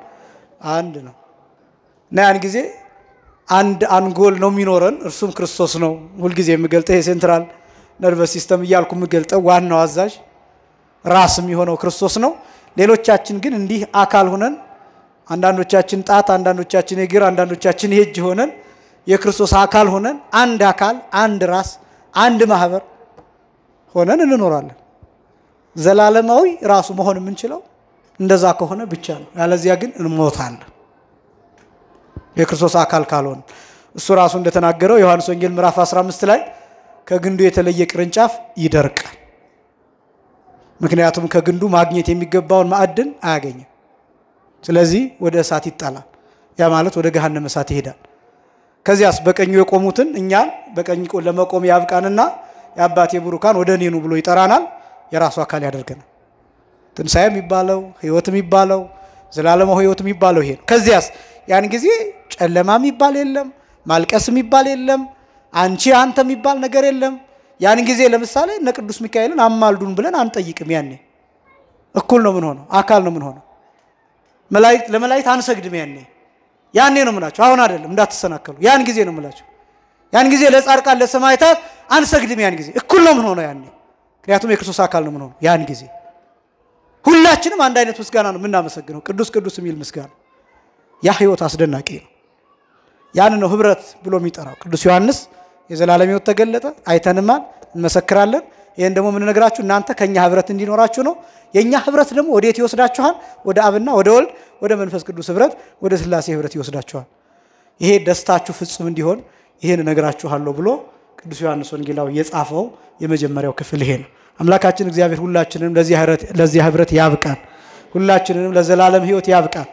አንድ ነው እና ያን ጊዜ አንድ አንጎል ነው የሚኖረን እርሱም ክርስቶስ ነው ሁሉ ጊዜ የሚገልጠው የሴንትራል ነርቨስ ሲስተም ይያልኩ የሚገልጠው ዋናው አዛዥ ራስ የሚሆነው ክርስቶስ ነው ሌሎቻችን ግን እንዲህ አካል ሆነን አንዳንዶቻችን ጣት አንዳንዶቻችን እግር አንዳንዶቻችን እጅ ሆነን የክርስቶስ አካል ሆነን አንድ አካል አንድ ራስ አንድ ማህበር ሆነን እንኖራለን ዘላለማዊ ራሱ መሆን የምንችለው እንደዛ ከሆነ ብቻ ነው ያለዚያ ግን እንሞታለን የክርስቶስ አካል ካልሆነ እሱ ራሱ እንደተናገረው ዮሐንስ ወንጌል ምዕራፍ 15 ላይ ከግንዱ የተለየ ቅርንጫፍ ይደርቃል ምክንያቱም ከግንዱ ማግኘት የሚገባውን ማዕድን አያገኝም ስለዚህ ወደ እሳት ይጣላል ያ ማለት ወደ ገሃነመ እሳት ይሄዳል ከዚያስ በቀኙ የቆሙትን እኛን በቀኝ ለመቆም ያብቃንና ያባቴ ብሩካን ወደ እኔ ኑ ብሎ ይጠራናል የራሱ አካል ያደርገናል ትንሳኤ የሚባለው ህይወት የሚባለው ዘላለማዊ ህይወት የሚባለው ይሄ ነው ከዚያስ ያን ጊዜ ጨለማ የሚባል የለም ማልቀስ የሚባል የለም አንቺ አንተ የሚባል ነገር የለም ያን ጊዜ ለምሳሌ እነ ቅዱስ ሚካኤልን አማልዱን ብለን አንጠይቅም እኩል ነው ምን ሆነው አካል ነው ምን ሆነው ለመላእክት አንሰግድም ያኔ ነው ምናቸው አሁን አይደለም እንዳትሰናከሉ ያን ጊዜ ነው ምናቸው ያን ጊዜ ለጻድቃን ለሰማዕታት አንሰግድም ያን ጊዜ እኩል ነው ምን ሆነው ምክንያቱም የክርስቶስ አካል ነው ምን ሆነው ያን ጊዜ ሁላችንም አንድ አይነት ምስጋና ነው የምናመሰግነው ቅዱስ ቅዱስ የሚል ምስጋና ያ ህይወት አስደናቂ ነው ያን ነው ህብረት ብሎ የሚጠራው ቅዱስ ዮሐንስ የዘላለም ህይወት ተገለጠ አይተንማል እንመሰክራለን ይሄን ደግሞ ምን ነግራችሁ እናንተ ከኛ ህብረት እንዲኖራችሁ ነው የኛ ህብረት ደግሞ ወዴት ይወስዳችኋል ወደ አብና ወደ ወልድ ወደ መንፈስ ቅዱስ ህብረት ወደ ሥላሴ ህብረት ይወስዳችኋል ይሄ ደስታችሁ ፍጹም እንዲሆን ይሄን ነግራችኋለሁ ብሎ ቅዱስ ዮሐንስ ወንጌላዊ የጻፈው የመጀመሪያው ክፍል ይሄ ነው አምላካችን እግዚአብሔር ሁላችንንም ለዚህ ህብረት ያብቃን ሁላችንንም ለዘላለም ህይወት ያብቃን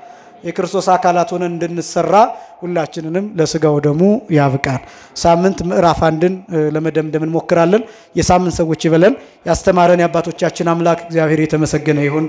የክርስቶስ አካላት ሆነን እንድንሰራ ሁላችንንም ለስጋው ደሙ ያብቃን ሳምንት ምዕራፍ 1ን ለመደምደም እንሞክራለን የሳምንት ሰዎች ይበለን ያስተማረን ያባቶቻችን አምላክ እግዚአብሔር የተመሰገነ ይሁን